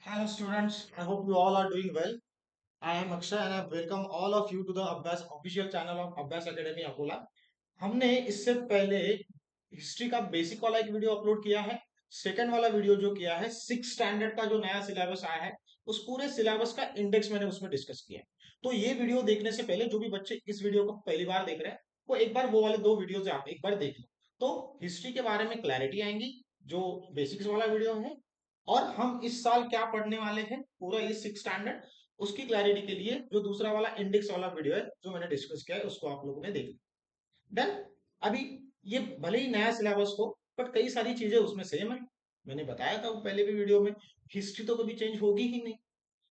Hello students, I hope you all are doing well. I am Akshay and I welcome all of you to the Abbas official channel of Abbas Academy Akola. हमने इससे पहले history का basic वाला एक video upload किया है। Second वाला video जो किया है 6 स्टैंडर्ड का जो नया सिलेबस आया है उस पूरे सिलेबस का इंडेक्स मैंने उसमें डिस्कस किया है। तो ये वीडियो देखने से पहले जो भी बच्चे इस वीडियो को पहली बार देख रहे हैं वो एक बार वो वाले 2 वीडियोज आप एक बार देख लो। तो हिस्ट्री के बारे में क्लैरिटी आएंगी जो बेसिक्स वाला वीडियो है, और हम इस साल क्या पढ़ने वाले हैं पूरा ये 6 स्टैंडर्ड उसकी क्लैरिटी के लिए जो दूसरा वाला इंडेक्स वाला वीडियो है जो मैंने डिस्कस किया है उसको आप लोगों ने देख लिया। देन अभी ये भले ही नया सिलेबस हो बट कई सारी चीजें उसमें सेम है। मैंने बताया था वो पहले भी वीडियो में, हिस्ट्री तो कभी चेंज होगी ही नहीं।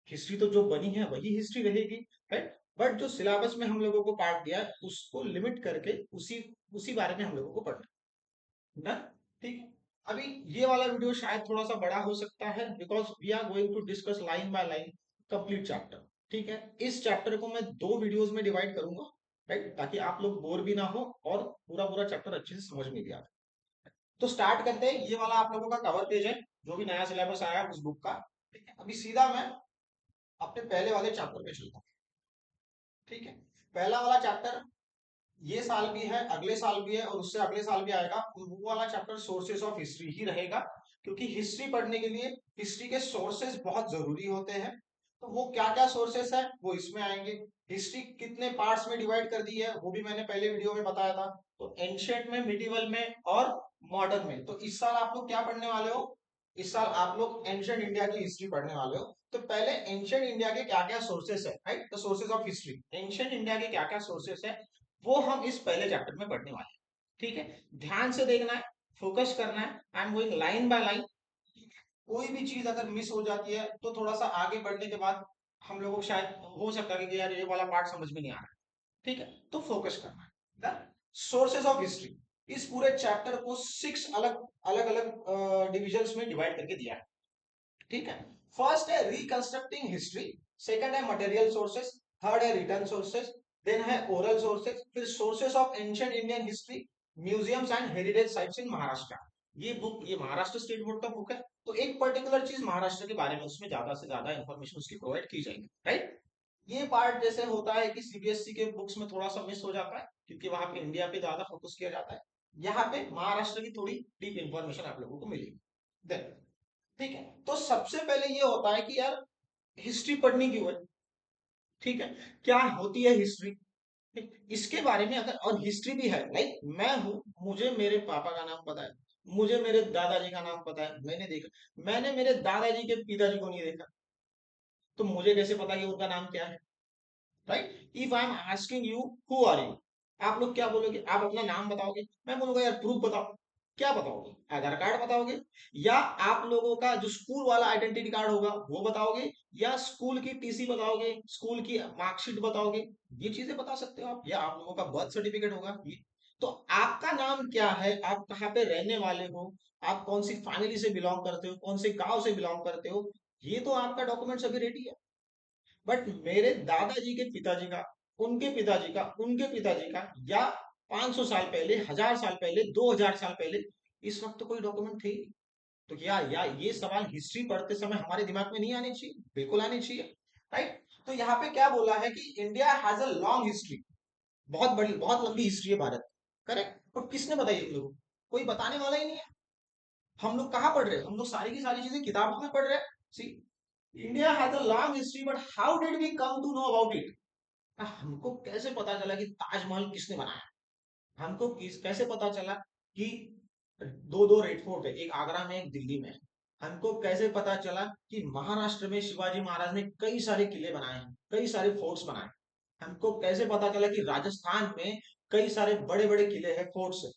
हिस्ट्री तो जो बनी है वही हिस्ट्री रहेगी, राइट। बट जो सिलेबस में हम लोगों को पार्ट दिया है उसको लिमिट करके उसी उसी बारे में हम लोगों को पढ़ना है ना। ठीक है। अभी ये वाला वीडियो शायद थोड़ा सा बड़ा हो सकता है because we are going to discuss line by line complete chapter. ठीक है, इस चैप्टर को मैं 2 वीडियोस में डिवाइड करूंगा, राइट, ताकि आप लोग बोर भी ना हो और पूरा पूरा चैप्टर अच्छे से समझ में भी आ जाए। तो स्टार्ट करते हैं। ये वाला आप लोगों का कवर पेज है जो भी नया सिलेबस आया है उस बुक का। ठीक है, अभी सीधा मैं अपने पहले वाले चैप्टर पे चलता हूँ। ठीक है, पहला वाला चैप्टर ये साल भी है, अगले साल भी है और उससे अगले साल भी आएगा। वो वाला चैप्टर सोर्सेस ऑफ हिस्ट्री ही रहेगा, क्योंकि हिस्ट्री पढ़ने के लिए हिस्ट्री के सोर्सेस बहुत जरूरी होते हैं। तो वो क्या क्या सोर्सेस है वो इसमें आएंगे। हिस्ट्री कितने पार्ट्स में डिवाइड कर दी है वो भी मैंने पहले वीडियो में बताया था। तो एंशियंट में, मिडिवल में और मॉडर्न में। तो इस साल आप लोग क्या पढ़ने वाले हो? इस साल आप लोग एंशियंट इंडिया की हिस्ट्री पढ़ने वाले हो। तो पहले एंशियंट इंडिया के क्या क्या सोर्सेस है, right, the sources of history. Ancient India के क्या क्या सोर्सेस है वो हम इस पहले चैप्टर में पढ़ने वाले हैं। ठीक है, ध्यान से देखना है, फोकस करना है। I am going line by line. कोई भी चीज अगर मिस हो जाती है तो थोड़ा सा आगे बढ़ने के बाद हम लोगों को शायद हो सकता है कि यार ये वाला पार्ट समझ में नहीं आ रहा है। ठीक है, तो फोकस करना है। सोर्सेस ऑफ हिस्ट्री, इस पूरे चैप्टर को 6 अलग अलग डिविजन्स में डिवाइड करके दिया है। ठीक है, फर्स्ट है रिकंस्ट्रक्टिंग हिस्ट्री, सेकंड है मटेरियल सोर्सेस, थर्ड है रिटर्न सोर्सेस, देन है ओरल सोर्सेस, फिर sources of ancient Indian history, museums and heritage sites in Maharashtra. ये बुक, ये महाराष्ट्र स्टेट बोर्ड का बुक है। तो एक पर्टिकुलर चीज महाराष्ट्र के बारे में उसमें ज्यादा से ज्यादा इंफॉर्मेशन उसकी प्रोवाइड की जाएगी, राइट। ये पार्ट जैसे होता है कि सीबीएसई के बुक्स में थोड़ा सा मिस हो जाता है क्योंकि वहां पे इंडिया पे ज्यादा फोकस किया जाता है। यहाँ पे महाराष्ट्र की थोड़ी डीप इंफॉर्मेशन आप लोगों को मिलेगी। देन ठीक है, तो सबसे पहले ये होता है कि यार हिस्ट्री पढ़नी क्यों है। ठीक है, क्या होती है हिस्ट्री, इसके बारे में अगर, और हिस्ट्री भी है, लाइक मैं हूं, मुझे मेरे पापा का नाम पता है, मुझे मेरे दादाजी का नाम पता है, मैंने देखा। मैंने मेरे दादाजी के पिताजी को नहीं देखा तो मुझे कैसे पता कि उनका नाम क्या है, right. If I am asking you who are you, आप लोग क्या बोलोगे? आप अपना नाम बताओगे, मैं बोलूंगा यार प्रूफ बताओ। क्या बताओगे? आधार कार्ड बताओगे, या आप लोगों का जो स्कूल वाला आइडेंटिटी कार्ड होगा वो बताओगे, या स्कूल की टीसी बताओगे, स्कूल की मार्कशीट बताओगे। ये चीजें बता सकते हो आप, या आप लोगों का बर्थ सर्टिफिकेट होगा ये। तो आपका नाम क्या है, आप कहाँ पे रहने वाले हो, आप कौन सी फैमिली से बिलोंग करते हो, कौन से गांव से बिलोंग करते हो, ये तो आपका डॉक्यूमेंट अभी रेडी है। बट मेरे दादाजी के पिताजी का, उनके पिताजी का, उनके पिताजी का, या 500 साल पहले, 1000 साल पहले, 2000 साल पहले, इस वक्त तो कोई डॉक्यूमेंट थे ही नहीं। तो क्या या ये सवाल हिस्ट्री पढ़ते समय हमारे दिमाग में नहीं आने चाहिए? बिल्कुल आने चाहिए, राइट। तो यहाँ पे क्या बोला है कि India has a long history, बहुत बड़ी बहुत लंबी हिस्ट्री है भारत, करेक्ट। तो किसने बताई हम लोग? कोई बताने वाला ही नहीं है। हम लोग कहाँ पढ़ रहे हैं? हम लोग सारी की सारी चीजें किताबों में पढ़ रहे हैं। See, India has a long history but how did we come to know about it? हमको कैसे पता चला कि ताजमहल किसने बनाया? हमको कैसे पता चला कि दो दो रेड फोर्ट है, एक आगरा में एक दिल्ली में है? हमको कैसे पता चला कि महाराष्ट्र में शिवाजी महाराज ने कई सारे किले बनाए हैं, कई सारे फोर्ट्स बनाए हैं? हमको कैसे पता चला कि राजस्थान में कई सारे बड़े बड़े किले हैं, फोर्ट्स है?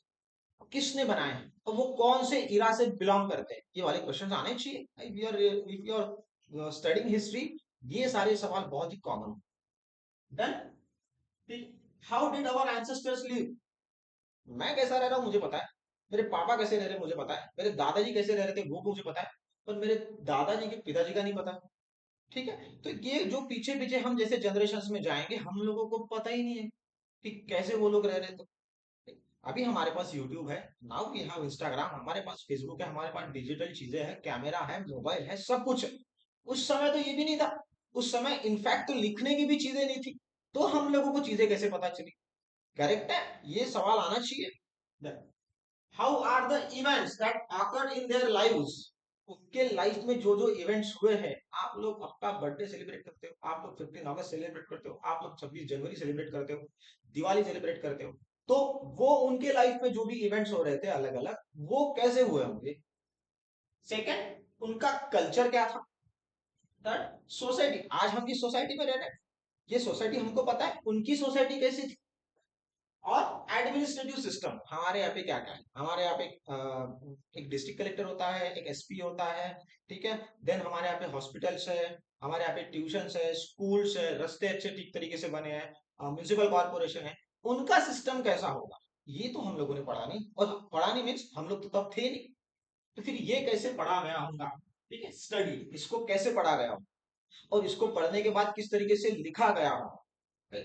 किसने बनाए हैं और वो कौन से इरा से बिलोंग करते हैं? ये वाले क्वेश्चंस आने चाहिए if you are studying history. ये सारे सवाल बहुत ही common. Done. How did our ancestors live? मैं कैसा रह रहा हूँ मुझे पता है, मेरे पापा कैसे रह रहे मुझे पता है, मेरे दादाजी कैसे रह रहे थे वो मुझे पता है, पर मेरे दादाजी के पिताजी का नहीं पता। ठीक है, तो ये जो पीछे पीछे हम जैसे जनरेशन में जाएंगे हम लोगों को पता ही नहीं है कि कैसे वो लोग रह रहे थे। अभी हमारे पास यूट्यूब है, नाउ वी हैव इंस्टाग्राम, हमारे पास फेसबुक है, हमारे पास डिजिटल चीजें हैं, कैमरा है, मोबाइल है, सब कुछ है। उस समय तो ये भी नहीं था, उस समय इनफैक्ट तो लिखने की भी चीजें नहीं थी, तो हम लोगों को चीजें कैसे पता चली? करेक्ट है, ये सवाल आना चाहिए। How are the events that occurred in their lives, उसके लाइफ में जो जो इवेंट्स हुए हैं, आप लोग आपका बर्थडे सेलिब्रेट करते हो, आप लोग 15 अगस्त सेलिब्रेट करते हो, आप लोग 26 जनवरी सेलिब्रेट करते हो, दिवाली सेलिब्रेट करते हो, तो वो उनके लाइफ में जो भी इवेंट्स हो रहे थे अलग अलग, वो कैसे हुए होंगे? सेकंड, उनका कल्चर क्या था? थर्ड, सोसाइटी, आज हम जिस सोसाइटी में रह रहे हैं, ये सोसाइटी हमको पता है उनकी सोसाइटी कैसी थी। और एडमिनिस्ट्रेटिव सिस्टम हमारे यहाँ पे क्या क्या है, हमारे यहाँ पे एक डिस्ट्रिक्ट कलेक्टर होता है, एक एसपी होता है, ठीक है। देन हमारे यहाँ पे हॉस्पिटल्स है, हमारे यहाँ पे ट्यूशंस है, स्कूल्स है, रास्ते अच्छे ठीक तरीके से बने हैं, म्यूनिसिपल कॉर्पोरेशन है, उनका सिस्टम कैसा होगा, ये तो हम लोगों ने पढ़ा नहीं, और पढ़ा नहीं मीन्स हम लोग तो तब थे नहीं, तो फिर ये कैसे पढ़ा गया होगा? ठीक है, स्टडी, इसको कैसे पढ़ा गया होगा, और इसको पढ़ने के बाद किस तरीके से लिखा गया होगा?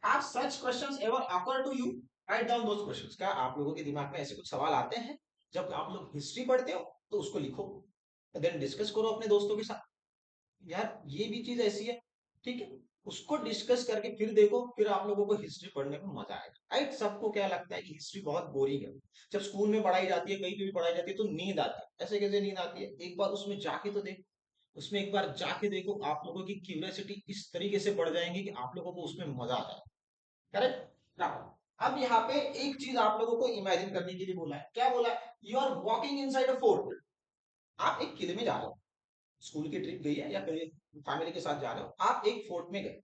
Have such questions ever occur to you? Write down those questions. क्या आप लोगों के दिमाग में ऐसे कुछ सवाल आते हैं जब आप लोग हिस्ट्री पढ़ते हो? तो उसको लिखो, देन डिस्कस करो अपने दोस्तों के साथ, यार ये भी चीज ऐसी है, ठीक है, उसको डिस्कस करके फिर देखो, फिर आप लोगों को हिस्ट्री पढ़ने में मजा आएगा, राइट? सबको क्या लगता है कि हिस्ट्री बहुत बोरिंग है, जब स्कूल में पढ़ाई जाती है, कहीं पे भी पढ़ाई जाती है, तो नींद आती है, ऐसे कैसे नींद आती है? एक बार उसमें जाके तो देखो, उसमें एक बार जाके देखो, आप लोगों की क्यूरियोसिटी इस तरीके से बढ़ जाएंगी कि आप लोगों को उसमें मजा आ जाए। करेक्ट ना? अब यहाँ पे एक चीज आप लोगों को इमेजिन करने के लिए बोला है, क्या बोला है? You are walking inside a fort, आप एक किले में जा रहे हो, स्कूल की ट्रिप गई है या फिर फैमिली के साथ जा रहे हो, आप एक फोर्ट में गए,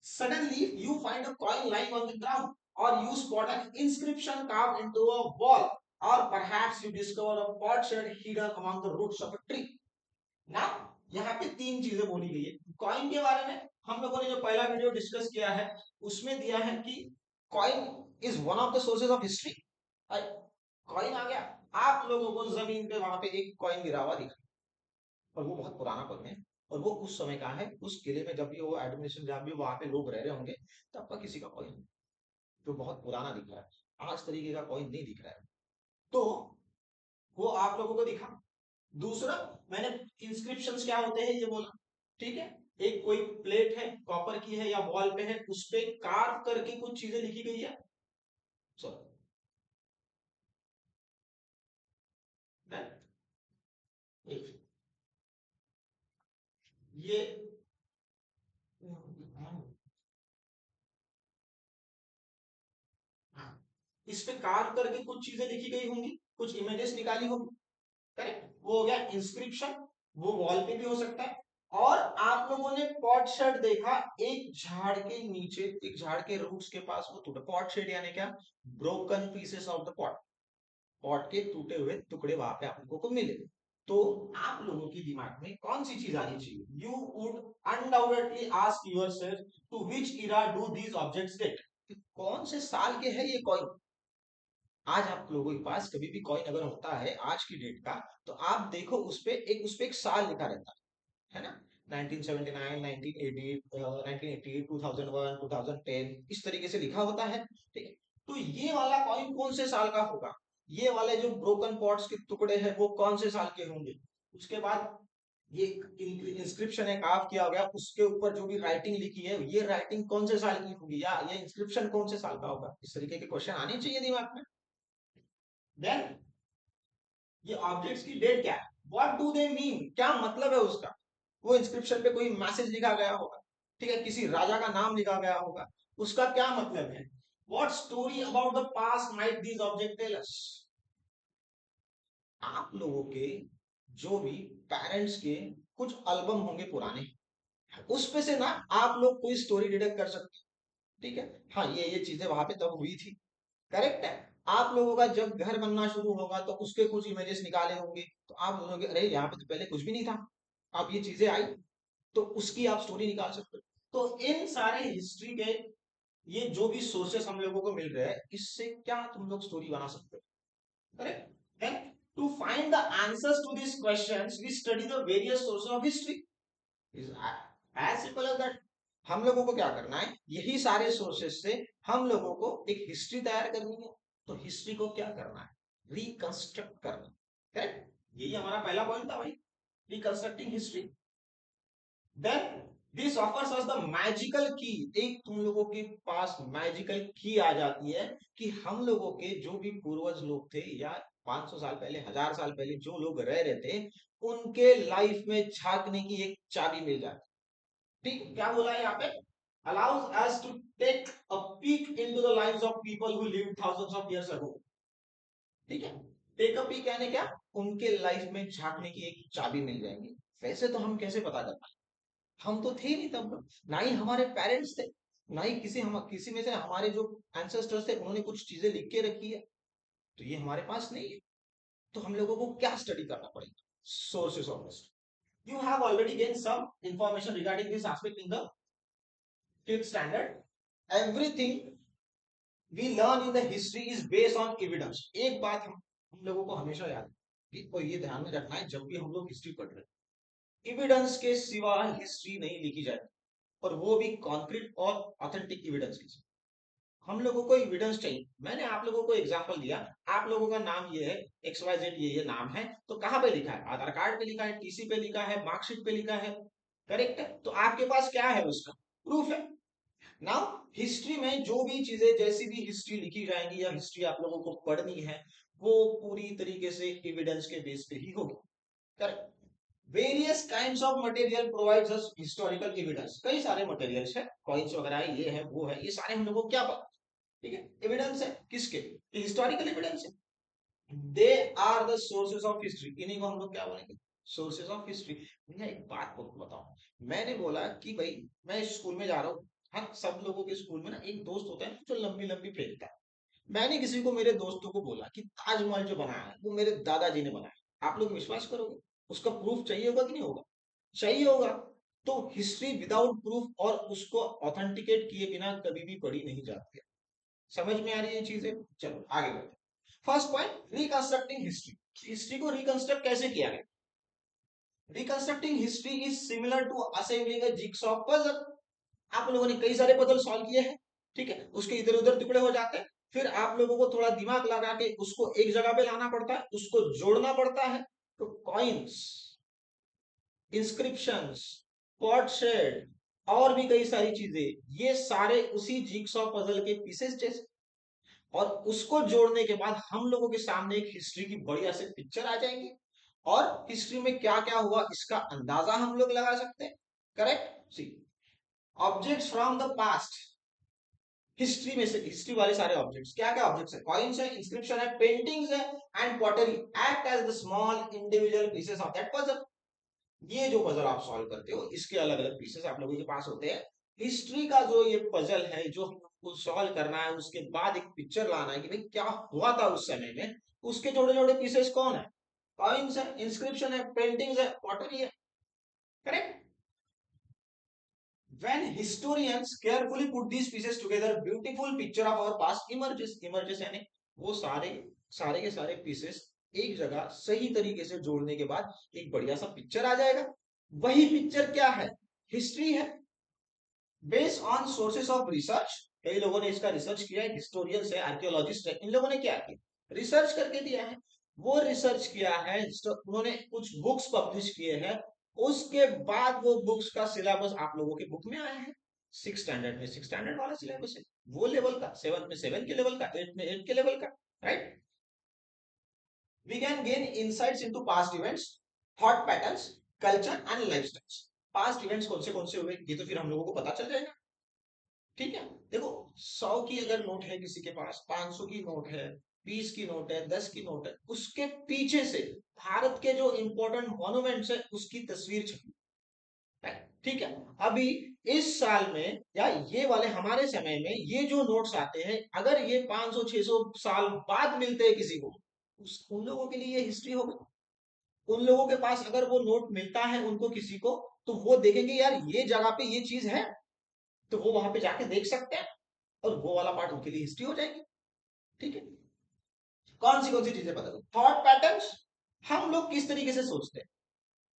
suddenly you find a coin lying on the ground, or you spot an inscription carved into a wall, or perhaps you discover a potsherd hidden among the roots of a tree ना। यहाँ पे तीन चीजें बोली गई है coin के बारे में। हम लोगों ने जो पहला वीडियो डिस्कस किया है उसमें दिया है कि coin is one of the sources of history. Coin आ गया, आप लोगों को जमीन पे वहां पे एक कॉइन गिरा हुआ दिखा, और वो बहुत पुराना कॉइन है, और वो उस समय का है, उस किले में जब भी वो एडमिनिस्ट्रेशन जब भी वहां पे लोग रह रहे होंगे तब का किसी का कॉइन, जो बहुत पुराना दिख रहा है, आज तरीके का कॉइन नहीं दिख रहा है, तो वो आप लोगों को दिखा। दूसरा, मैंने इंस्क्रिप्शंस क्या होते हैं ये बोला, ठीक है, एक कोई प्लेट है, कॉपर की है या वॉल पे है, उस पे कार्व करके कुछ चीजें लिखी गई है, सो ये इस पे कार्व करके कुछ चीजें लिखी गई होंगी, कुछ इमेजेस निकाली होंगी, करेक्ट, वो हो गया इंस्क्रिप्शन, वो वॉल पे भी हो सकता है। और आप लोगों ने पॉट शेड देखा, एक झाड़ के नीचे, एक झाड़ के रूट्स के पास वो टूटा, पॉट शेड यानी क्या? Broken pieces of the pot, pot के टूटे हुए टुकड़े वहां पे आप लोगों को मिले। तो आप लोगों के दिमाग में कौन सी चीज आनी चाहिए? You would undoubtedly ask yourself to which era do these objects date, कौन से साल के है ये कॉइन? आज आप लोगों के पास कभी भी कॉइन अगर होता है आज की डेट का, तो आप देखो उस पे एक साल लिखा रहता है ना, 1979, 1988, 1988, 2001, 2010, इस तरीके से लिखा होता है, ठीक है। तो ये वाला कॉइन कौन से साल का होगा? ये वाले जो ब्रोकन पॉट्स के टुकड़े हैं वो कौन से साल के होंगे? उसके बाद ये इंस्क्रिप्शन है, कार्व किया गया, उसके ऊपर जो भी राइटिंग लिखी है, ये राइटिंग कौन से साल की होगी, या ये इंस्क्रिप्शन कौन से साल का होगा? इस तरीके के क्वेश्चन आने चाहिए दिमाग में। देन ये ऑब्जेक्ट्स की डेट क्या है, व्हाट डू दे मीन, क्या मतलब है उसका? वो इंस्क्रिप्शन पे कोई मैसेज लिखा गया होगा, ठीक है, किसी राजा का नाम लिखा गया होगा, उसका क्या मतलब है? What story about the past might these object tell us? आप लोगों के जो भी पेरेंट्स के कुछ एल्बम होंगे पुराने, उस पे से ना आप लोग कोई स्टोरी डिटेक्ट कर सकते हो, ठीक है, हाँ ये चीजें वहां पे तब हुई थी, करेक्ट है। आप लोगों का जब घर बनना शुरू होगा तो उसके कुछ इमेजेस निकाले होंगे, तो आप बोलोगे अरे यहाँ पे तो पहले कुछ भी नहीं था, अब ये चीजें आई, तो उसकी आप स्टोरी निकाल सकते हो। तो इन सारे हिस्ट्री के ये जो भी सोर्सेस हम लोगों को मिल रहे हैं, इससे क्या तुम लोग स्टोरी बना सकते हो, correct. Then to find the answers to this questions we study the various sources of history, is as simple as that. हम लोगों को क्या करना है, यही सारे सोर्सेस से हम लोगों को एक हिस्ट्री तैयार करनी है, तो हिस्ट्री को क्या करना है? रिकंस्ट्रक्ट करना, करेक्ट। यही हमारा पहला पॉइंट था भाई, reconstructing history. Then this offers us the magical key, एक तुम लोगों के पास मैजिकल की आ जाती है कि हम लोगों के जो भी पूर्वज लोग थे या 500 साल पहले 1000 साल पहले जो लोग रह रहे थे उनके लाइफ में झांकने की एक चाबी मिल जाती। ठीक, क्या बोला है यहाँ पे, allows us to take a peek into the lives of people who lived thousands of years ago। ठीक है, टेक अ पीक यानी क्या, उनके लाइफ में झांकने की एक चाबी मिल जाएंगी। वैसे तो हम कैसे पता कर पाए, हम तो थे नहीं तब, ना ही हमारे पेरेंट्स थे, ना ही किसी में से हमारे जो एंसेस्टर्स थे उन्होंने कुछ चीजें लिख के रखी है, तो ये हमारे पास नहीं है। तो हम लोगों को क्या स्टडी करना पड़ेगा, sources of history. You have already gain some information regarding this aspect in the fifth standard. Everything we learn in the history is based on evidence. एक बात हम लोगों को हमेशा याद है कि, और ये ध्यान में रखना है जब भी हम लोग हिस्ट्री पढ़ रहे हैं, एविडेंस के सिवा हिस्ट्री नहीं लिखी जाती, और वो भी कॉन्क्रीट और ऑथेंटिक एविडेंस के साथ। हम लोगों को एविडेंस चाहिए। मैंने आप लोगों को एग्जांपल दिया, आप लोगों का नाम ये है XYZ, ये नाम है, तो कहां पे लिखा है, आधार कार्ड पे लिखा है, टीसी पे लिखा है, मार्कशीट पे लिखा है, करेक्ट है, तो आपके पास क्या है, उसका प्रूफ है। नाउ हिस्ट्री में जो भी चीजें, जैसी भी हिस्ट्री लिखी जाएंगी या हिस्ट्री आप लोगों को पढ़नी है, वो पूरी तरीके से एविडेंस के बेस पे ही होगी, correct. Various kinds of material provides us historical evidence. कई सारे मटेरियल्स है, कॉइन्स वगैरह है, ये है वो है, ये सारे हम लोगों को क्या पता, ठीक है, एविडेंस है किसके, हिस्टोरिकल एविडेंस है। They are the sources of history, इन्हीं को हम लोग क्या बोलेंगे, सोर्सेस ऑफ हिस्ट्री। मैं एक बात को बताऊं, मैंने बोला कि भाई मैं स्कूल में जा रहा हूँ, हाँ सब लोगों के स्कूल में ना एक दोस्त होता है जो लंबी लंबी फेंकता है। मैंने किसी को, मेरे दोस्तों को बोला कि ताजमहल जो बनाया है वो मेरे दादाजी ने बनाया, आप लोग विश्वास करोगे, उसका प्रूफ चाहिए होगा कि नहीं होगा, चाहिए होगा। तो हिस्ट्री विदाउट प्रूफ और उसको ऑथेंटिकेट किए बिना कभी भी पढ़ी नहीं जाती है। समझ में आ रही है ये चीजें, चलो आगे बढ़ते हैं। First point, reconstructing history. History को रिकंस्ट्रक्ट कैसे किया गया, reconstructing history is similar to assembling a jigsaw puzzle. आप लोगों ने कई सारे पजल सॉल्व किए हैं, ठीक है, उसके इधर उधर टुकड़े हो जाते हैं, फिर आप लोगों को थोड़ा दिमाग लगा के उसको एक जगह पे लाना पड़ता है, उसको जोड़ना पड़ता है। तो कॉइन्स, इंस्क्रिप्शंस, पॉटशेड और भी कई सारी चीजें, ये सारे उसी जिगसॉ पजल के पीसेस जैसे, और उसको जोड़ने के बाद हम लोगों के सामने एक हिस्ट्री की बढ़िया से पिक्चर आ जाएंगी, और हिस्ट्री में क्या क्या हुआ इसका अंदाजा हम लोग लगा सकते हैं, correct. See, objects from the past, history में से, हिस्ट्री वाले सारे ऑब्जेक्ट्स, क्या क्या ऑब्जेक्ट्स है, कॉइन्स है, इंस्क्रिप्शन है, पेंटिंग्स है, and pottery act as the small individual pieces of that puzzle. ये जो पजल आप सॉल्व करते हो, इसके अलग अलग पीसेस आप लोगों के पास होते हैं। हिस्ट्री का जो ये पजल है जो हमको सॉल्व करना है, उसके बाद एक पिक्चर लाना है कि भाई क्या हुआ था उस समय में, उसके छोटे छोटे पीसेस कौन है, कॉइन्स है, इंस्क्रिप्शन है, पेंटिंग्स है, पॉटरी है, correct. When historians carefully put these pieces together, beautiful picture of our past emerges. Emerges यानी वो सारे सारे के सारे पीसेस एक जगह सही तरीके से जोड़ने के बाद एक बढ़िया सा पिक्चर आ जाएगा। वही पिक्चर क्या है, हिस्ट्री है। Based on sources of research, कई लोगों ने इसका रिसर्च किया है, हिस्टोरियंस है, आर्कियोलॉजिस्ट है, इन लोगों ने क्या किया, रिसर्च करके दिया है। वो रिसर्च किया है, उन्होंने कुछ बुक्स पब्लिश किए हैं, उसके बाद वो बुक्स का सिलेबस आप लोगों के बुक में आया है। सिक्स स्टैंडर्ड में सिक्स स्टैंडर्ड वाला सिलेबस है, वो लेवल का, सेवन में सेवन के लेवल का, एट में एट के लेवल का, right. We can gain insights into past events, thought patterns, culture and lifestyles. Past events कौन से हुए ये तो फिर हम लोगों को पता चल जाएगा, ठीक है। देखो 100 की अगर नोट है किसी के पास, 500 की नोट है, 20 की नोट है, 10 की नोट है, उसके पीछे से भारत के जो इंपॉर्टेंट मॉन्यूमेंट्स है उसकी तस्वीर छपी है, ठीक है। अभी इस साल में या ये वाले हमारे समय में ये जो नोट्स आते हैं, अगर ये 500-600 साल बाद मिलते हैं किसी को, उन लोगों के लिए ये हिस्ट्री होगा। उन लोगों के पास अगर वो नोट मिलता है उनको किसी को, तो वो देखेंगे यार ये जगह पे ये चीज है, तो वो वहां पे जाके देख सकते हैं, और वो वाला पार्ट उनके लिए हिस्ट्री हो जाएगी, ठीक है। कौन सी चीजें पता करो, थॉट पैटर्न्स, हम लोग किस तरीके से सोचते हैं,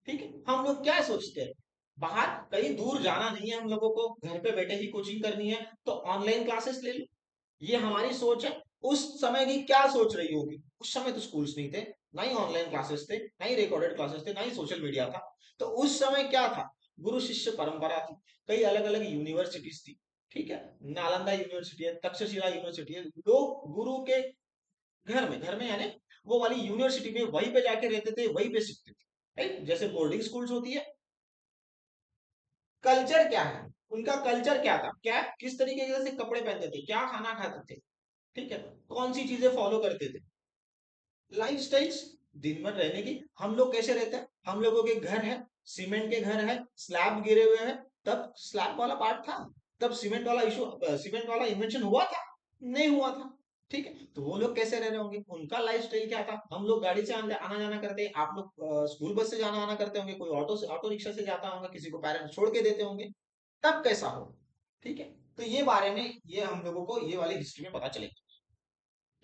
ठीक है, हम लोग क्या सोचते हैं, बाहर कहीं दूर जाना नहीं है हम लोगों को, घर पे बैठे ही कोचिंग करनी है, तो ऑनलाइन क्लासेस ले लो, ये हमारी सोच है। उस समय की क्या सोच रही होगी, उस समय तो स्कूल्स नहीं थे, ना ही ऑनलाइन क्लासेस थे, ना ही रिकॉर्डेड क्लासेस थे, ना ही सोशल मीडिया था, तो उस समय क्या था, गुरु शिष्य परंपरा थी, कई अलग अलग यूनिवर्सिटीज थी, ठीक है, नालंदा यूनिवर्सिटी है, तक्षशिला यूनिवर्सिटी है, लोग गुरु के घर में यानी वो वाली यूनिवर्सिटी में वहीं पे जाके रहते थे, वहीं पे सीखते थे, राइट। जैसे बोर्डिंग स्कूल्स होती है। कल्चर क्या है, उनका कल्चर क्या था, क्या किस तरीके से कपड़े पहनते थे, क्या खाना खाते थे, ठीक है, कौन सी चीजें फॉलो करते थे, लाइफ स्टाइल्स, दिन भर रहने की। हम लोग कैसे रहते हैं, हम लोगों के घर है, सीमेंट के घर है, स्लैब गिरे हुए हैं, तब स्लैब वाला पार्ट था, तब सीमेंट वाला इशू, सीमेंट वाला इन्वेंशन हुआ था, नहीं हुआ था, ठीक है। तो वो लोग कैसे रह रहे होंगे, उनका लाइफ स्टाइल क्या था, हम लोग गाड़ी से आना जाना करते हैं, आप लोग स्कूल बस से जाना आना करते होंगे, कोई ऑटो रिक्शा से जाता होगा, किसी को पेरेंट्स छोड़ के देते होंगे, तब कैसा हो, ठीक है। तो ये बारे में ये हम लोगों को ये वाली हिस्ट्री में पता चलेगा,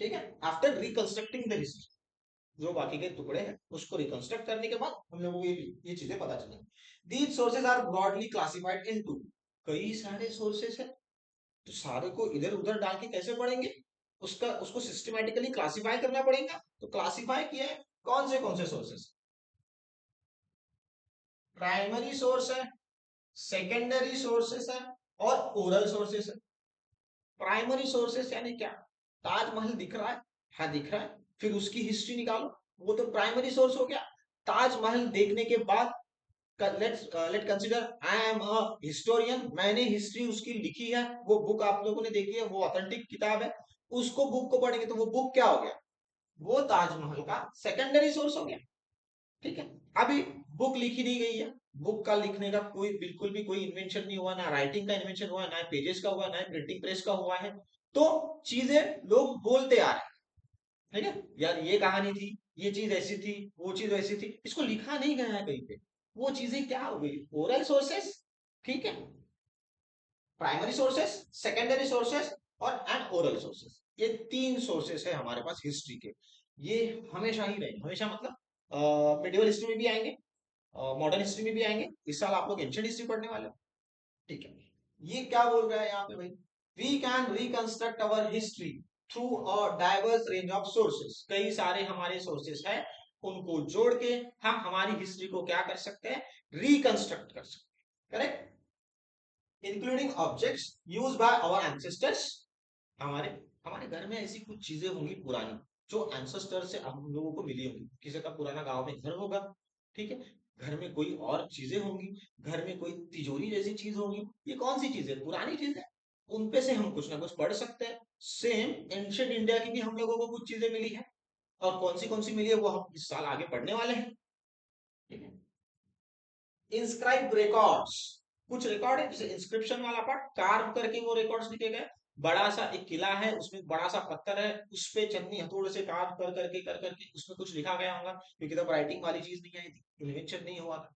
ठीक है। आफ्टर रिकंस्ट्रक्टिंग द हिस्ट्री, जो बाकी के टुकड़े हैं उसको रिकंस्ट्रक्ट करने के बाद हम लोगों को ये चीजें पता चलेंगी। These sources are broadly classified into, कई सारे सोर्सेस है, तो सारे को इधर उधर डाल के कैसे पढ़ेंगे, उसका उसको सिस्टमैटिकली क्लासिफाई करना पड़ेगा। तो क्लासिफाई किया है, कौन से सोर्सेस, प्राइमरी सोर्स है, सेकेंडरी सोर्सेस है, और ओरल सोर्सेस है। प्राइमरी सोर्सेस यानी क्या, ताजमहल दिख रहा है, हाँ दिख रहा है, फिर उसकी हिस्ट्री निकालो, वो तो प्राइमरी सोर्स हो गया। ताजमहल देखने के बाद late consider I am a historian, मैंने हिस्ट्री उसकी लिखी है, वो बुक आप लोगों ने देखी है, वो ऑथेंटिक किताब है, उसको बुक को पढ़ेंगे तो वो बुक क्या हो गया, वो ताजमहल का सेकेंडरी सोर्स हो गया, ठीक है। अभी बुक लिखी नहीं गई है, बुक का लिखने का कोई बिल्कुल भी कोई इन्वेंशन नहीं हुआ, ना राइटिंग का इन्वेंशन हुआ, ना पेजेस का हुआ, ना प्रिंटिंग प्रेस का हुआ है, तो चीजें लोग बोलते आ रहे हैं, ठीक है, यार ये कहानी थी, ये चीज ऐसी थी, वो चीज ऐसी थी, इसको लिखा नहीं गया है कहीं पे, वो चीजें क्या हो गई, ओरल सोर्सेस, ठीक है, प्राइमरी सोर्सेस, सेकेंडरी सोर्सेस और एंड ओरल सोर्सेस, ये तीन सोर्सेस है हमारे पास हिस्ट्री के। ये हमेशा ही रहेंगे, हमेशा मतलब मिडिवल हिस्ट्री में भी आएंगे, मॉडर्न हिस्ट्री में भी आएंगे, इस साल आप लोग एंशिएंट हिस्ट्री पढ़ने वाले हो, ठीक है। ये क्या बोल रहा है यहाँ पे भाई, we can reconstruct our history through a diverse range of sources, कई सारे हमारे सोर्सेस हैं, उनको जोड़ के हम हमारी हिस्ट्री को क्या कर सकते हैं, रिकंस्ट्रक्ट कर सकते हैं, correct, including objects used by our ancestors. हमारे हमारे घर में ऐसी कुछ चीजें होंगी पुरानी, जो एंसेस्टर से हम लोगों को मिली होंगी, किसी का पुराना गांव में घर होगा, ठीक है, घर में कोई और चीजें होंगी, घर में कोई तिजोरी जैसी चीज होगी, ये कौन सी चीज है, पुरानी चीज है, उनपे से हम कुछ ना कुछ पढ़ सकते हैं। सेम एंशिएंट इंडिया की भी हम लोगों को कुछ चीजें मिली है, और कौन सी मिली है वो हम इस साल आगे पढ़ने वाले हैं, ठीक है। इंस्क्राइब रिकॉर्ड्स, कुछ रिकॉर्ड है, जैसे इंस्क्रिप्शन वाला पार्ट कार्व करके वो रिकॉर्ड्स लिखे गए, बड़ा सा एक किला है, उसमें बड़ा सा पत्थर है, उस पे चन्नी हथौड़े से कार्व कर करके उसमें कुछ लिखा गया होगा, क्योंकि तब राइटिंग वाली चीज नहीं आई थी, इन्वेंशन नहीं हुआ था।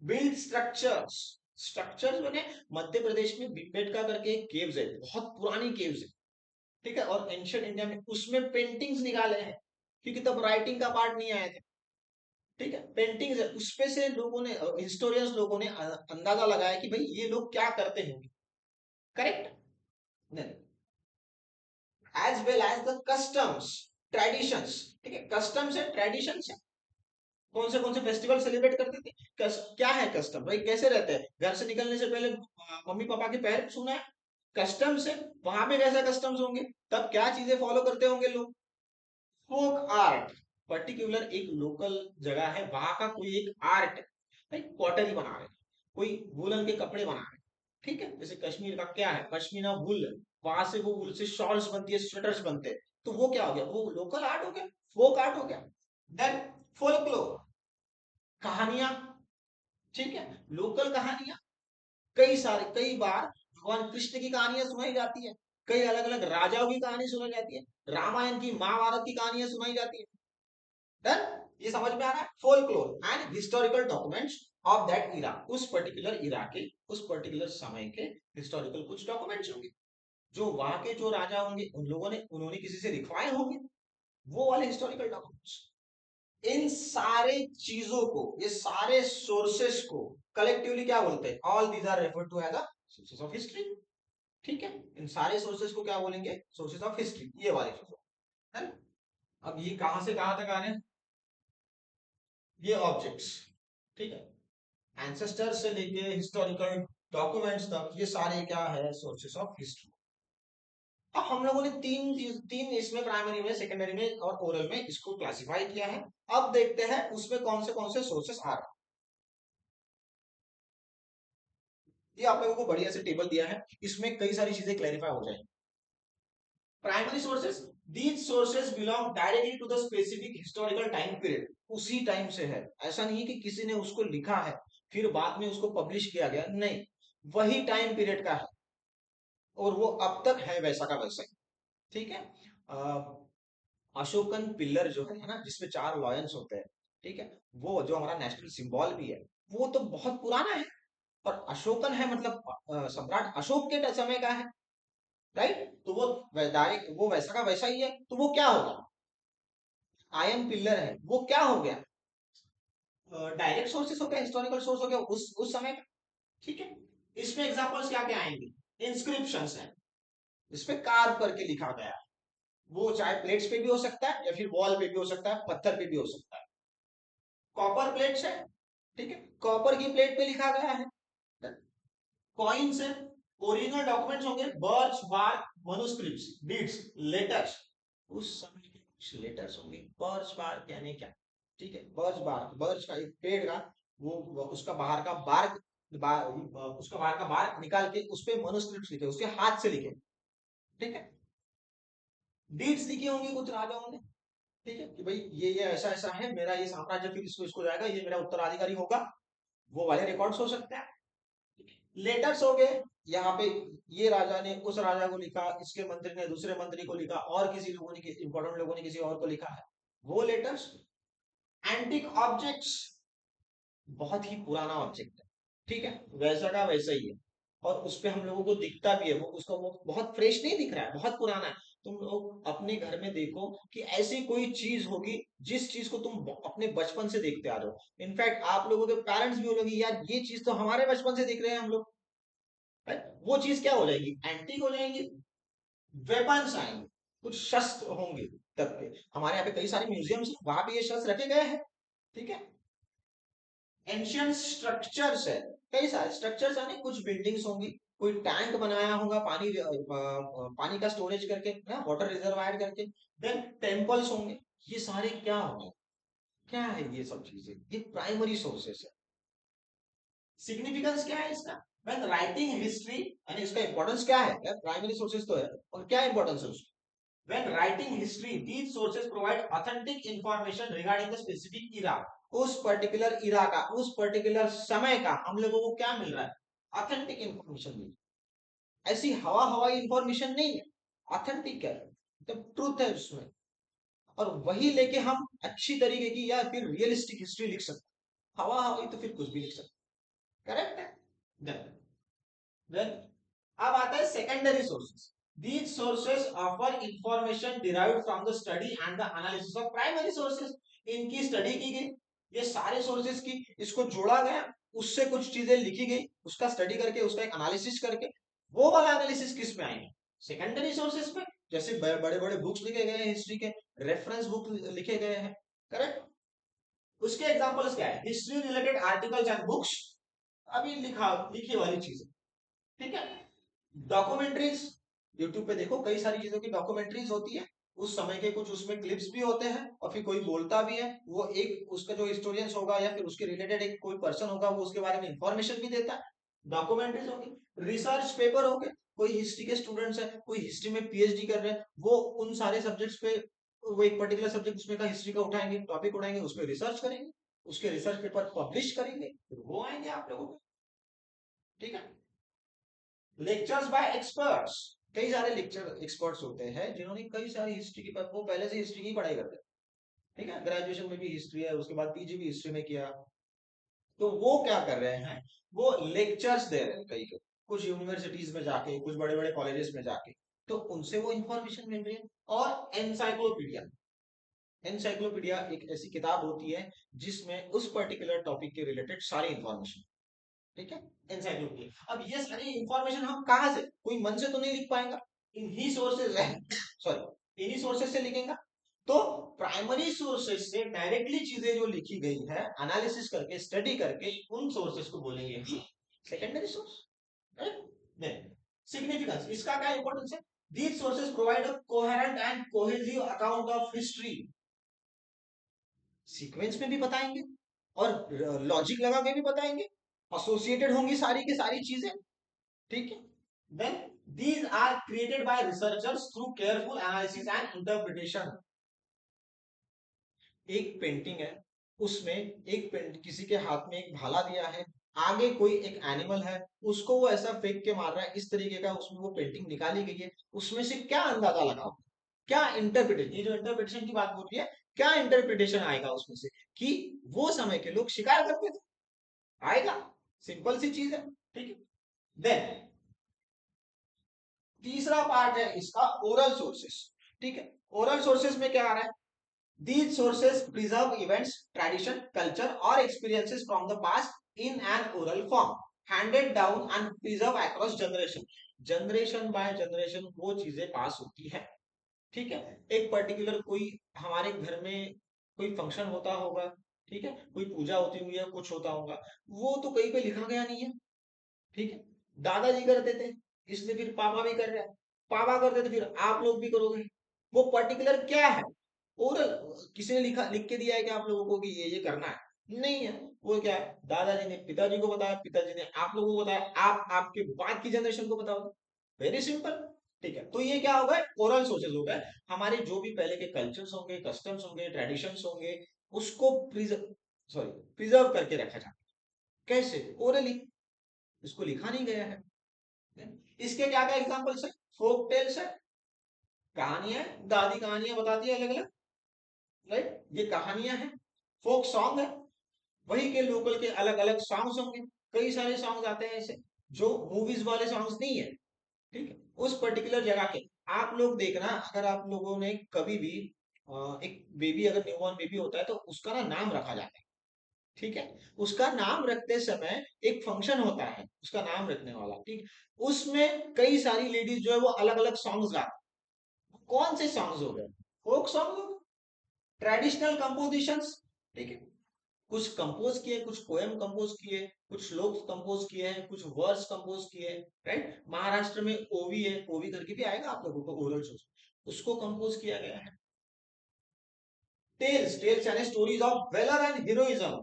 बिल्ड स्ट्रक्चर्स, स्ट्रक्चर्स बने, मध्य प्रदेश में भिमबेटका करके एक केव्स है, बहुत पुरानी केव्स है, ठीक है, और एंशिएंट इंडिया में उसमें पेंटिंग्स निकाले हैं, क्योंकि तब राइटिंग का पार्ट नहीं आया था, ठीक है, पेंटिंग्स है, उसपे से लोगों ने, हिस्टोरियंस लोगों ने अंदाजा लगाया कि भाई ये लोग क्या करते होंगे, correct, as well as the customs, traditions, ठीक है, कस्टम्स है, ट्रेडिशंस है, कौन से फेस्टिवल सेलिब्रेट करते थे, क्या है कस्टम, भाई कैसे रहते हैं, घर से निकलने से पहले मम्मी पापा के पैर छूना है, कस्टम्स है, वहां पे कैसा कस्टम्स होंगे, तब क्या चीजें फॉलो करते होंगे लोग, फोक आर्ट, पर्टिकुलर एक लोकल जगह है, वहां का कोई एक आर्ट है, भाई पॉटरी बना रहे हैं, कोई वुलन के कपड़े बना रहे हैं, ठीक है, जैसे कश्मीर का क्या है, पश्मीना वुल, वहां से वो वुल से शॉल्स बनती है, स्वेटर्स बनते हैं, तो वो क्या हो गया, वो लोकल आर्ट हो गया, फोक आर्ट हो गया। देन फोल्कलोर, कहानियां, ठीक है, लोकल कहानियां, कई बार भगवान कृष्ण की कहानियां सुनाई जाती है, कई अलग अलग राजाओं की कहानी सुनाई जाती है, रामायण की महाभारत की कहानियां सुनाई जाती है, डन, ये समझ में आ रहा है, folklore and historical documents of that era, उस पर्टिकुलर इरा के, उस पर्टिकुलर समय के हिस्टोरिकल कुछ डॉक्यूमेंट्स होंगे, जो वहां के जो राजा होंगे उन लोगों ने, उन्होंने किसी से लिखवाए होंगे, वो वाले हिस्टोरिकल डॉक्यूमेंट्स, इन सारे चीजों को, ये सारे सोर्सेस को कलेक्टिवली क्या बोलते हैं, all these are referred to as sources of history, ठीक है, इन सारे सोर्सेस को क्या बोलेंगे, सोर्सेस ऑफ हिस्ट्री, ये वाले चीजों, है ना। अब ये कहां से कहां तक आ रहे हैं, ये ऑब्जेक्ट्स, ठीक है, एंसेस्टर से लेके हिस्टोरिकल डॉक्यूमेंट्स तक, ये सारे क्या है, सोर्सेस ऑफ हिस्ट्री। अब हम लोगों ने तीन इसमें प्राइमरी में, सेकेंडरी में और ओरल में इसको क्लासिफाई किया है। अब देखते हैं उसमें कौन से सोर्सेस आ रहे हैं। ये आप लोगों को बढ़िया से टेबल दिया है, इसमें कई सारी चीजें क्लैरिफाई हो जाएंगी। Primary sources, these sources belong directly to the specific historical time period. उसी टाइम से है, ऐसा नहीं कि किसी ने उसको लिखा है फिर बाद में उसको पब्लिश किया गया, नहीं, वही टाइम पीरियड का है और वो अब तक है वैसा का वैसा ही। ठीक है। अशोकन पिलर जो है ना, जिसमें 4 लॉयंस होते हैं, ठीक है, वो जो हमारा नेशनल सिंबल भी है, वो तो बहुत पुराना है। और अशोकन है मतलब सम्राट अशोक के समय का है, राइट। तो वो डायरेक्ट वो वैसा का वैसा ही है, तो वो क्या होगा, आयन पिलर है, वो क्या हो गया, डायरेक्ट सोर्सेस हो गया, हिस्टोरिकल सोर्स हो गया उस समय का। ठीक है। इसमें एग्जांपल्स क्या क्या आएंगे, इंस्क्रिप्शंस है, इसपे कार्व करके लिखा गया है, वो चाहे प्लेट्स पे भी हो सकता है या फिर वॉल पे भी हो सकता है, पत्थर पे भी हो सकता है। कॉपर प्लेट्स है, ठीक है, कॉपर की प्लेट पे लिखा गया है। कॉइन्स है, ओरिजिनल डॉक्यूमेंट्स होंगे, बर्च बार्क मनुस्क्रिप्ट्स डीड्स लेटर्स, उस समय के कुछ लेटर्स होंगे। बर्च बार्क यानी क्या, ठीक है, बर्च बार्क, बर्च का एक पेड़ का वो उसका बाहर का बार्क, उसका बाहर का बार्क निकाल के उस पे मनुस्क्रिप्ट्स लिखे, उसके हाथ से लिखे। ठीक है। डीड्स लिखी होंगी कुछ राजाओं ने, ठीक है, कि भाई ये ऐसा ऐसा है, मेरा ये साम्राज्य फिर इसको इसको जाएगा, ये मेरा उत्तराधिकारी होगा, वो वाले रिकॉर्ड्स हो सकते हैं। लेटर्स हो गए, यहाँ पे ये राजा ने उस राजा को लिखा, इसके मंत्री ने दूसरे मंत्री को लिखा, और किसी लोगों ने, इंपॉर्टेंट लोगों ने किसी और को लिखा है, वो लेटर्स। एंटिक ऑब्जेक्ट्स, बहुत ही पुराना ऑब्जेक्ट है, ठीक है, वैसा का वैसा ही है, और उस पे हम लोगों को दिखता भी है, वो उसका वो बहुत फ्रेश नहीं दिख रहा है, बहुत पुराना है। तुम लोग अपने घर में देखो कि ऐसी कोई चीज होगी जिस चीज को तुम अपने बचपन से देखते आ रहे हो, इनफैक्ट आप लोगों के पेरेंट्स भी बोलोगे यार ये चीज तो हमारे बचपन से देख रहे हैं हम लोग, right? वो चीज क्या हो जाएगी, एंटीक हो जाएंगी। वेपन्स आएंगे, कुछ शस्त्र होंगे तब के, हमारे यहाँ पे कई सारे म्यूजियम्स हैं, वहां पे ये शस्त्र रखे गए हैं। ठीक है। एंशियंट स्ट्रक्चर्स है, कई सारे स्ट्रक्चर्स यानी कुछ बिल्डिंग्स होंगी, कोई टैंक बनाया होगा पानी पानी का स्टोरेज करके ना, वाटर रिजर्वायर करके। देन टेम्पल्स होंगे, ये सारे क्या होंगे, क्या है ये सब चीजें, ये प्राइमरी सोर्सेस है। सिग्निफिकेंस क्या है इसका, व्हेन राइटिंग हिस्ट्री, यानी इसका इंपॉर्टेंस क्या है, प्राइमरी सोर्सेस तो है, और क्या इंपॉर्टेंस है उसका। When writing history, these sources provide authentic information regarding the specific era. उस पर्टिकुलर इरा का, उस पर्टिकुलर समय का हम लोगों को क्या मिल रहा है, ऑथेंटिक इंफॉर्मेशन मिल रही है। ऐसी हवा हवाई इंफॉर्मेशन नहीं है, ऑथेंटिक है, तो ट्रूथ है उसमें, और वही लेके हम अच्छी तरीके की या फिर रियलिस्टिक हिस्ट्री लिख सकते हैं। हवा हवाई तो फिर कुछ भी लिख सकते, करेक्ट है। देन अब आता है secondary sources. These sources offer information derived from the study and the analysis of primary sources. इनकी स्टडी की गई, ये सारे सोर्सेस की, इसको जोड़ा गया, उससे कुछ चीजें लिखी गई, उसका स्टडी करके उसका एक एनालिसिस करके, वो वाला एनालिसिस किस में आएंगे, सेकेंडरी सोर्सेस पे। जैसे बड़े बड़े बुक्स लिखे गए हैं हिस्ट्री के, रेफरेंस बुक लिखे गए हैं, करेक्ट। उसके एग्जांपल्स क्या है, history related articles and books, अभी लिखी वाली चीजें। ठीक है। डॉक्यूमेंट्रीज, यूट्यूब पे देखो कई सारी चीजों की डॉक्यूमेंट्रीज होती है, उस समय के कुछ उसमें क्लिप्स भी होते हैं, और फिर कोई बोलता भी है, वो एक उसका जो हिस्टोरियंस होगा या फिर उसके रिलेटेड एक कोई पर्सन होगा, वो उसके बारे में इंफॉर्मेशन भी देता है, डॉक्यूमेंट्रीज होगी। रिसर्च पेपर हो गए, कोई हिस्ट्री के स्टूडेंट्स है, कोई हिस्ट्री में पीएचडी कर रहे हैं, वो उन सारे सब्जेक्ट्स पे, वो एक पर्टिकुलर सब्जेक्ट उसमें का हिस्ट्री का उठाएंगे, टॉपिक उठाएंगे, उसमें रिसर्च करेंगे, उसके रिसर्च पेपर पब्लिश करेंगे, फिर वो आएंगे आप लोगों को। ठीक है। लेक्चर्स बाय एक्सपर्ट्स, कई सारे लेक्चर एक्सपर्ट्स होते हैं जिन्होंने कई सारी हिस्ट्री की, वो पहले से हिस्ट्री की पढ़ाई करते हैं, ठीक है, ग्रेजुएशन में भी हिस्ट्री है, उसके बाद पीजी भी हिस्ट्री में किया, तो वो क्या कर रहे हैं, वो लेक्चर्स दे रहे हैं कई कई, कुछ यूनिवर्सिटीज में जाके, कुछ बड़े बड़े कॉलेजेस में जाके, तो उनसे वो इंफॉर्मेशन मिल रही है। और एनसाइक्लोपीडिया, एनसाइक्लोपीडिया एक ऐसी किताब होती है जिसमें उस पर्टिकुलर टॉपिक के रिलेटेड सारी इंफॉर्मेशन, ठीक है, एनसाइक्लोपीडिया। अब ये सारी इंफॉर्मेशन हम कहाँ से, कोई मन से तो नहीं लिख पाएगा, इन्हीं सोर्सेज सॉरी इन्हीं सोर्सेज से लिखेगा। तो प्राइमरी सोर्सेस से डायरेक्टली चीजें जो लिखी गई है एनालिसिस करके स्टडी करके उन सोर्सेस को बोलेंगे हम सेकेंडरी सोर्स, राइट। सिग्निफिकेंस इसका क्या इंपॉर्टेंस है? These sources provide a coherent and cohesive account of history, sequence में भी बताएंगे और लॉजिक लगा के भी बताएंगे, एसोसिएटेड होंगी सारी की सारी चीजें, ठीक है। Then these are created by researchers through careful analysis and interpretation. एक पेंटिंग है, उसमें एक पेंट किसी के हाथ में एक भाला दिया है, आगे कोई एक एनिमल है, उसको वो ऐसा फेंक के मार रहा है, इस तरीके का उसमें वो पेंटिंग निकाली गई है, उसमें से क्या अंदाजा लगाओ, क्या इंटरप्रिटेशन, ये जो इंटरप्रिटेशन की बात होती है, क्या इंटरप्रिटेशन आएगा उसमें से कि वो समय के लोग शिकार करते थे, आएगा, सिंपल सी चीज है, ठीक है। देन तीसरा पार्ट है इसका ओरल सोर्सेस, ठीक है। ओरल सोर्सेस में क्या आ रहा है? These sources preserve events, tradition, culture or experiences from the past in an oral form, handed down and preserved across generation. Generation by generation वो चीजें पास होती है, ठीक है। एक पर्टिकुलर कोई हमारे घर में कोई फंक्शन होता होगा, ठीक है, कोई पूजा होती हुई है, कुछ होता होगा, वो तो कहीं पे लिखा गया नहीं है, ठीक है। दादाजी करते थे, इसलिए फिर पापा भी कर रहे हैं, पापा करते थे फिर आप लोग भी करोगे। वो पर्टिकुलर क्या है? ओरल, किसी ने लिखा लिख के दिया है कि आप लोगों को कि ये करना है, नहीं है। वो क्या है, दादाजी ने पिताजी को बताया, पिताजी ने आप लोगों को बताया, आप आपके बाद की जनरेशन को बताओगे, वेरी सिंपल, ठीक है। तो ये क्या होगा, ओरल सोर्सेज हो गए, हमारे जो भी पहले के कल्चर्स होंगे, कस्टम्स होंगे, ट्रेडिशंस होंगे, उसको प्रिजर्व, सॉरी, प्रिजर्व करके रखा जाता है, कैसे? ओरली, इसको लिखा नहीं गया है। इसके क्या क्या एग्जांपल्स है? फोक टेल्स है, कहानियां, दादी कहानियां बताती है अलग अलग, राइट, ये कहानियां हैं। फोक सॉन्ग है, वही के लोकल के अलग अलग सॉन्ग्स होंगे, कई सारे सॉन्ग्स आते हैं ऐसे जो मूवीज वाले सॉन्ग्स नहीं है, ठीक है, उस पर्टिकुलर जगह के। आप लोग देखना, अगर आप लोगों ने कभी भी एक बेबी, अगर न्यूबॉर्न बेबी होता है तो उसका ना नाम रखा जाता है, ठीक है। उसका नाम रखते समय एक फंक्शन होता है उसका नाम रखने वाला, ठीक, उसमें कई सारी लेडीज जो है वो अलग अलग सॉन्ग्स गाती, कौन से सॉन्ग्स हो गए? फोक सॉन्ग हो गए, ट्रेडिशनल कंपोजिशंस, ठीक है, कुछ कंपोज किए, कुछ पोएम कंपोज किए, कुछ श्लोक कंपोज किए हैं, कुछ वर्स कंपोज किए हैं, राइट। महाराष्ट्र में ओवी है, ओवी करके भी आएगा आप लोगों को ओरल सोर्स, उसको कंपोज किया गया है। टेल्स, टेल्स यानी stories of velar and heroism,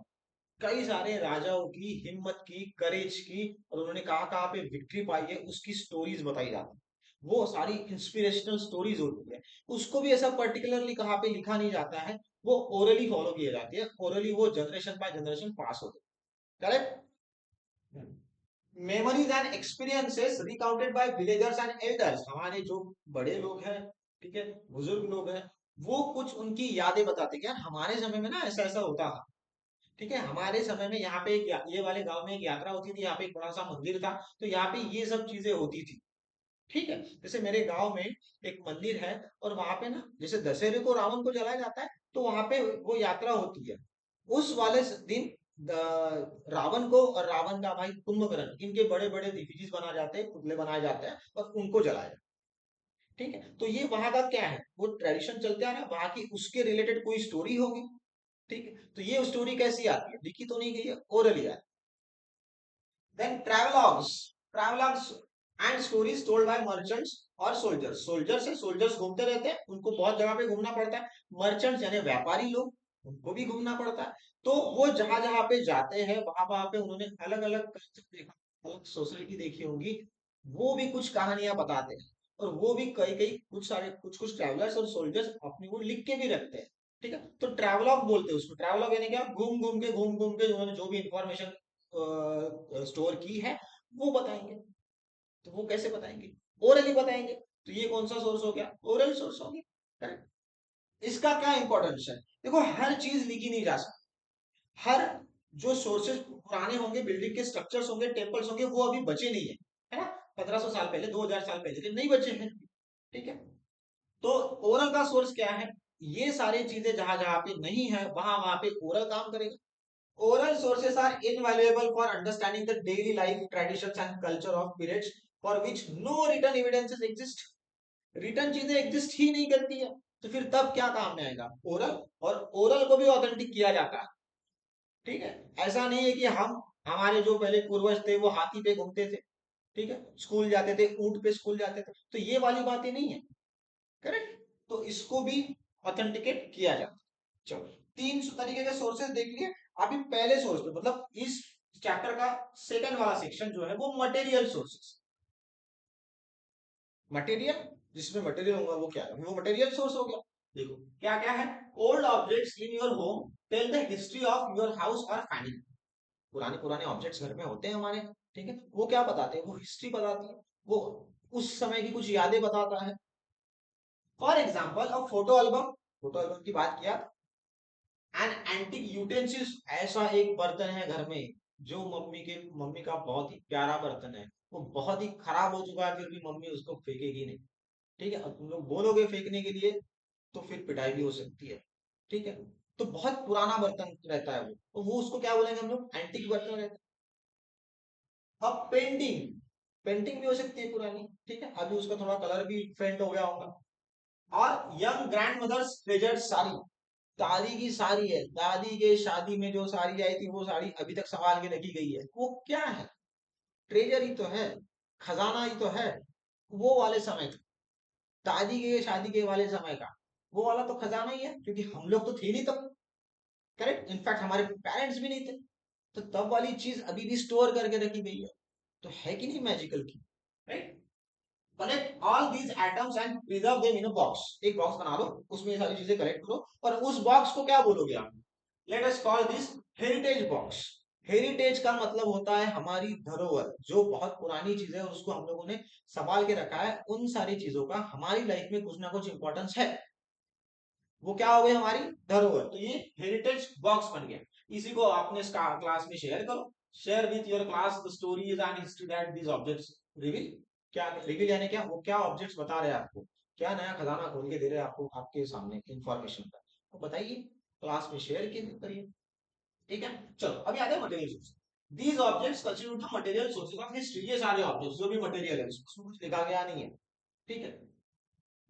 कई सारे राजाओं की हिम्मत की, करेज की, और उन्होंने कहाँ कहाँ पे विक्ट्री पाई है उसकी स्टोरीज बताई जाती है, वो सारी इंस्पिरेशनल स्टोरीज होती है। उसको भी ऐसा पर्टिकुलरली कहाँ पे लिखा नहीं जाता है, वो ओरली फॉलो किए जाती है, ओरली वो जनरेशन बाय जनरेशन पास होती है, correct. Memories and experiences recounted by villagers and elders, हमारे जो बड़े लोग हैं, ठीक है, बुजुर्ग लोग हैं, वो कुछ उनकी यादें बताते हैं, यार हमारे समय में ना ऐसा ऐसा होता था, ठीक है, हमारे समय में यहाँ पे एक ये वाले गांव में एक यात्रा होती थी, यहाँ पे एक बड़ा सा मंदिर था, तो यहाँ पे ये सब चीजें होती थी, ठीक है। जैसे मेरे गांव में एक मंदिर है, और वहां पे ना जैसे दशहरे को रावण को जलाया जाता है, तो वहां पे वो यात्रा होती है, उस वाले दिन रावण को और रावण का भाई कुंभकर्ण, इनके बड़े बड़े इफिजीज बनाए जाते हैं, पुतले बनाए जाते हैं और उनको जलाया जाता है, ठीक है। तो ये वहां का क्या है, वो ट्रेडिशन चलते आ रहा है, वहां की उसके रिलेटेड कोई स्टोरी होगी, ठीक है। तो ये स्टोरी कैसी आती है, लिखी तो नहीं गई है, ओरली आती है। Then travelogues, travelogues and stories told by merchants और सोल्जर्स, सोल्जर्स है, सोल्जर्स घूमते रहते हैं, उनको बहुत जगह पे घूमना पड़ता है। मर्चेंट्स यानी व्यापारी लोग, उनको भी घूमना पड़ता है। तो वो जहां जहां पे जाते हैं वहां वहां पे उन्होंने अलग अलग कल्चर देखा, अलग सोसाइटी देखी होंगी, वो भी कुछ कहानियां बताते हैं, और वो भी कई कई कुछ सारे कुछ कुछ ट्रैवलर्स और सोल्जर्स अपनी वो लिख के भी रखते हैं, ठीक है। तो ट्रैवलॉग बोलते हैं उसको, ट्रैवलॉग यानी क्या, घूम घूम के उन्होंने जो भी इंफॉर्मेशन स्टोर की है वो बताएंगे। तो वो कैसे बताएंगे? ओरली बताएंगे। तो ये कौन सा सोर्स हो गया? ओरल सोर्स हो गया, करेक्ट। इसका क्या इंपॉर्टेंस है? देखो हर चीज लिखी नहीं जा सकती, हर जो सोर्सेज पुराने होंगे, बिल्डिंग के स्ट्रक्चर्स होंगे, टेम्पल्स होंगे, वो अभी बचे नहीं है, है ना, 1500 साल पहले, 2000 साल पहले के नहीं बचे हैं, ठीक है। तो ओरल का सोर्स क्या है? ये सारी चीजें जहां जहां पे नहीं है वहां वहां पे ओरल काम करेगा। Oral sources are invaluable for understanding the daily life, traditions and culture of periods for which no written evidences exist. Return चीजें एग्जिस्ट ही नहीं करती है, तो फिर तब क्या काम में आएगा, ओरल। और ओरल को भी ऑथेंटिक किया जाता है, ठीक है। ऐसा नहीं है कि हम, हमारे जो पहले पूर्वज थे वो हाथी पे घूमते थे, ठीक है, स्कूल जाते थे, ऊंट पे स्कूल जाते थे, तो ये वाली बातें नहीं है, करेक्ट। तो इसको भी ऑथेंटिकेट किया जाता है। चलो, तीन तरीके के सोर्सेज देख लिए। अभी पहले सोर्स पे, मतलब इस चैप्टर का सेकंड वाला सेक्शन जो है वो मटेरियल सोर्सेस। मटेरियल, जिसमें मटेरियल होगा वो क्या है, वो मटेरियल सोर्स हो गया। देखो क्या क्या है, old objects in your home tell the history of your house और फैमिली। पुराने पुराने ऑब्जेक्ट्स घर में होते हैं हमारे, ठीक है, वो क्या बताते हैं, वो हिस्ट्री बताती है, वो उस समय की कुछ यादें बताता है। For example a photo album, photo album की बात किया। एन एंटिक यूटेंसिल्स, ऐसा एक बर्तन है घर में जो मम्मी का बहुत ही प्यारा बर्तन है, वो बहुत ही खराब हो चुका है, फिर भी मम्मी उसको फेंकेगी नहीं, ठीक है। और तुम लोग बोलोगे फेंकने के लिए तो फिर पिटाई भी हो सकती है, ठीक है। तो बहुत पुराना बर्तन रहता है वो, तो वो उसको क्या बोलेंगे हम लोग, एंटिक बर्तन रहता है। अब पेंटिंग, पेंटिंग भी हो सकती है पुरानी, ठीक है, अभी उसका थोड़ा कलर भी फेंट हो गया होगा। और young grandmother's treasured sari, दादी की साड़ी है, दादी के शादी में जो साड़ी आई थी वो साड़ी अभी तक संभाल के रखी गई है, वो क्या है, ट्रेजर ही तो है, खजाना ही तो है, वो वाले समय का, दादी के शादी के वाले समय का वो वाला तो खजाना ही है, क्योंकि हम लोग तो थे नहीं तब, करेक्ट, इनफैक्ट हमारे पेरेंट्स भी नहीं थे, तो तब वाली चीज अभी भी स्टोर करके रखी गई है, तो है कि नहीं मैजिकल की, right. Collect all these atoms and preserve them in a box, एक बॉक्स बना लो, उसमें ये सारी चीजें कलेक्ट करो, और उस बॉक्स को क्या बोलोगे आप, let us call this heritage box. Heritage का मतलब होता है हमारी धरोहर, जो बहुत पुरानी चीजें है उसको हम लोगों ने संभाल के रखा है, उन सारी चीजों का हमारी लाइफ में कुछ ना कुछ इंपॉर्टेंस है, वो क्या हो गई हमारी धरोहर, तो ये हेरिटेज बॉक्स बन गया। इसी को आपने क्लास में शेयर करो, share with your class the stories and history that these objects reveal. क्या रिवील यानी क्या, वो क्या ऑब्जेक्ट्स बता रहे हैं आपको, क्या नया खजाना खोल के दे रहे हैं आपको, आपके सामने इंफॉर्मेशन का, तो बताइए, क्लास में शेयर करिए, ठीक है। चलो अभी आते हैं material source. These objects constitute the material sources of history, ये सारे ऑब्जेक्ट्स जो भी मटेरियल है उसमें कुछ लिखा गया नहीं है, ठीक है।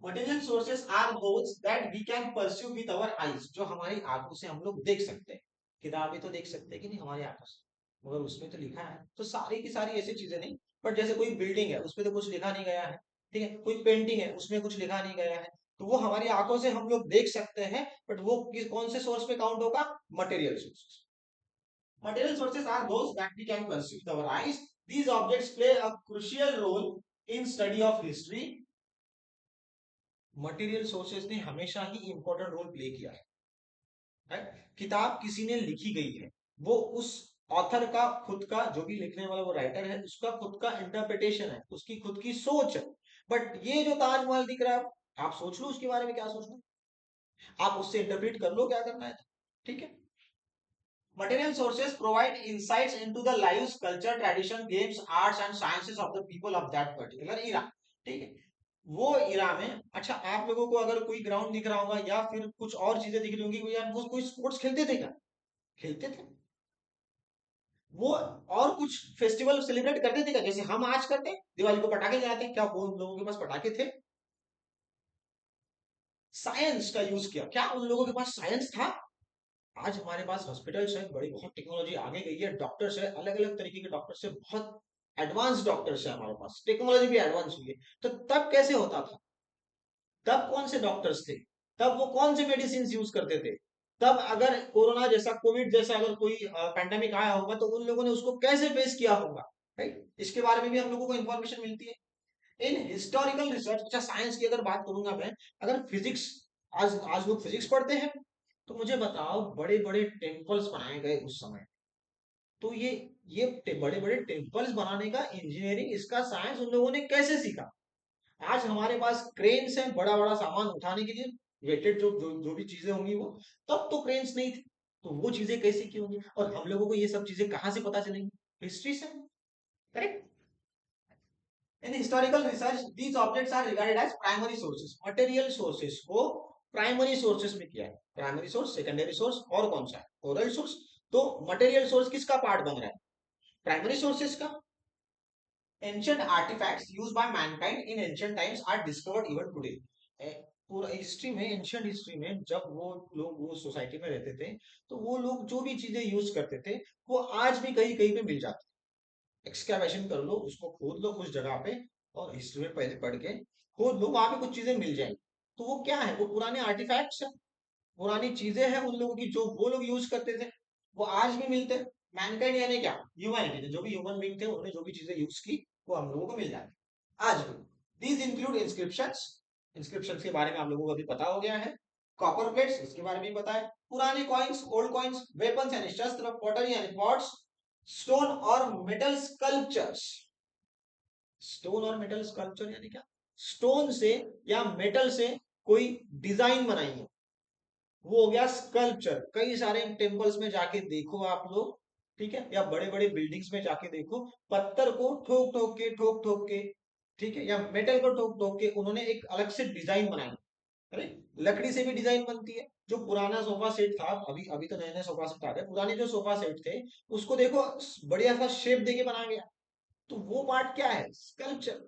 Material sources are those that we can pursue with our eyes, जो हमारी आंखों से हम लोग देख सकते हैं, किताबें तो देख सकते हैं कि नहीं हमारी आंखों से, मगर उसमें तो लिखा है, तो सारी की सारी ऐसी चीजें नहीं, बट जैसे कोई बिल्डिंग है उसमें तो कुछ लिखा नहीं गया है, ठीक है, कोई पेंटिंग है उसमें कुछ लिखा नहीं गया है, तो वो हमारी आंखों से हम लोग देख सकते हैं, बट वो कौन से सोर्स पे काउंट होगा, material sources. Material sources are those that we can perceive with our eyes. These objects play a crucial role in study of history. Material sources ने हमेशा ही इंपॉर्टेंट रोल प्ले किया है, किताब किसी ने लिखी गई है, वो उस ऑथर का खुद का, जो भी लिखने वाला वो राइटर है उसका खुद का इंटरप्रिटेशन है, उसकी खुद की सोच है। बट ये जो ताजमहल दिख रहा है, आप सोच लो उसके बारे में क्या सोचना है, आप उससे इंटरप्रेट कर लो क्या करना है, ठीक है। Material sources provide insights into the lives, culture, tradition, games, arts and sciences of the people of that particular era. ठीक है, वो इरा में, अच्छा आप लोगों को अगर कोई ग्राउंड दिख रहा होगा या फिर कुछ और चीजें दिख रही होंगी, यार वो कोई स्पोर्ट्स खेलते थे क्या, खेलते थे वो, और कुछ फेस्टिवल सेलिब्रेट करते थे क्या, जैसे हम आज करते हैं दिवाली को पटाखे जलाते हैं, क्या वो उन लोगों के पास पटाखे थे, साइंस का यूज किया, क्या उन लोगों के पास साइंस था, आज हमारे पास हॉस्पिटल्स है, बड़ी बहुत टेक्नोलॉजी आगे गई है, डॉक्टर्स है, अलग अलग तरीके के डॉक्टर्स है, बहुत एडवांस डॉक्टर्स है हमारे पास, टेक्नोलॉजी भी एडवांस हुई है, तो तब कैसे होता था, तब कौन से डॉक्टर्स थे, तब वो कौन से मेडिसिन यूज करते थे, तब अगर कोरोना जैसा, कोविड जैसा अगर कोई पैंडेमिक आया होगा तो उन लोगों ने उसको कैसे फेस किया होगा, राइट, इसके बारे में भी हम लोगों को इन्फॉर्मेशन मिलती है इन हिस्टोरिकल रिसर्च। अच्छा साइंस की अगर बात करूंगा मैं, अगर फिजिक्स, आज आज लोग फिजिक्स पढ़ते हैं, तो मुझे बताओ बड़े बड़े टेम्पल्स बनाए गए उस समय, तो ये बड़े बड़े टेम्पल्स बनाने का इंजीनियरिंग, इसका साइंस उन लोगों ने कैसे सीखा, आज हमारे पास क्रेन्स हैं बड़ा बड़ा सामान उठाने के लिए, वेटेड जो भी चीजें होंगी वो, तब तो क्रेन्स नहीं थे, तो वो चीजें कैसे की होंगी, और हम लोगों को ये सब चीजें कहाँ से पता चलेंगी, हिस्ट्री से, correct. In historical research, these objects are regarded as primary sources. Material sources को प्राइमरी सोर्सेस में किया है, प्राइमरी सोर्स, सेकेंडरी सोर्स और कौन सा है, ओरल सोर्स। तो मटेरियल सोर्स किसका पार्ट बन रहा है, प्राइमरी सोर्सेस का। Ancient artifacts used by mankind in ancient times are discovered even today. पूरा हिस्ट्री में, एंशियंट हिस्ट्री में जब वो लोग वो सोसाइटी में रहते थे, तो वो लोग जो भी चीजें यूज करते थे वो आज भी कहीं कहीं पे मिल जाती। एक्सकैवेशन कर लो, उसको खोद लो कुछ जगह पे, और हिस्ट्री में पहले पढ़ के खोद लो, वहां पे कुछ चीजें मिल जाएंगी। तो वो क्या है, वो पुराने आर्टिफैक्ट्स है, पुरानी चीजें हैं उन लोगों की जो वो लोग यूज करते थे, वो आज भी मिलते हैं। मैनकाइंड यानी क्या, ह्यूमैनिटी, जो भी ह्यूमन बीइंग थे उन्होंने जो भी चीजें यूज की वो हम लोगों को मिल जाती है आज भी। दीज इंक्लूड इंस्क्रिप्शंस, इंस्क्रिप्शंस के बारे में आप लोगों को अभी पता हो गया है। कॉपर प्लेट्स, इसके बारे में पता है। पुराने कॉइन्स, ओल्ड कॉइन्स, वेपन्स यानी शस्त्र, पॉटरी यानी पॉट्स, स्टोन और मेटल स्कल्पचर्स। स्टोन और मेटल स्कल्पचर यानी क्या, स्टोन से या मेटल से कोई डिजाइन बनाई है, वो हो गया स्कल्पचर। कई सारे टेम्पल्स में जाके देखो आप लोग, ठीक है, या बड़े बड़े बिल्डिंग्स में जाके देखो, पत्थर को ठोक ठोक के, ठीक है, या मेटल को ठोक ठोक के उन्होंने एक अलग से डिजाइन बनाई। अरे, लकड़ी से भी डिजाइन बनती है। जो पुराना सोफा सेट था, अभी अभी तो नए नए सोफा सेट आ गए, पुराने जो सोफा सेट थे उसको देखो, बढ़िया सा शेप देके बनाया गया। तो वो पार्ट क्या है, स्कल्पचर।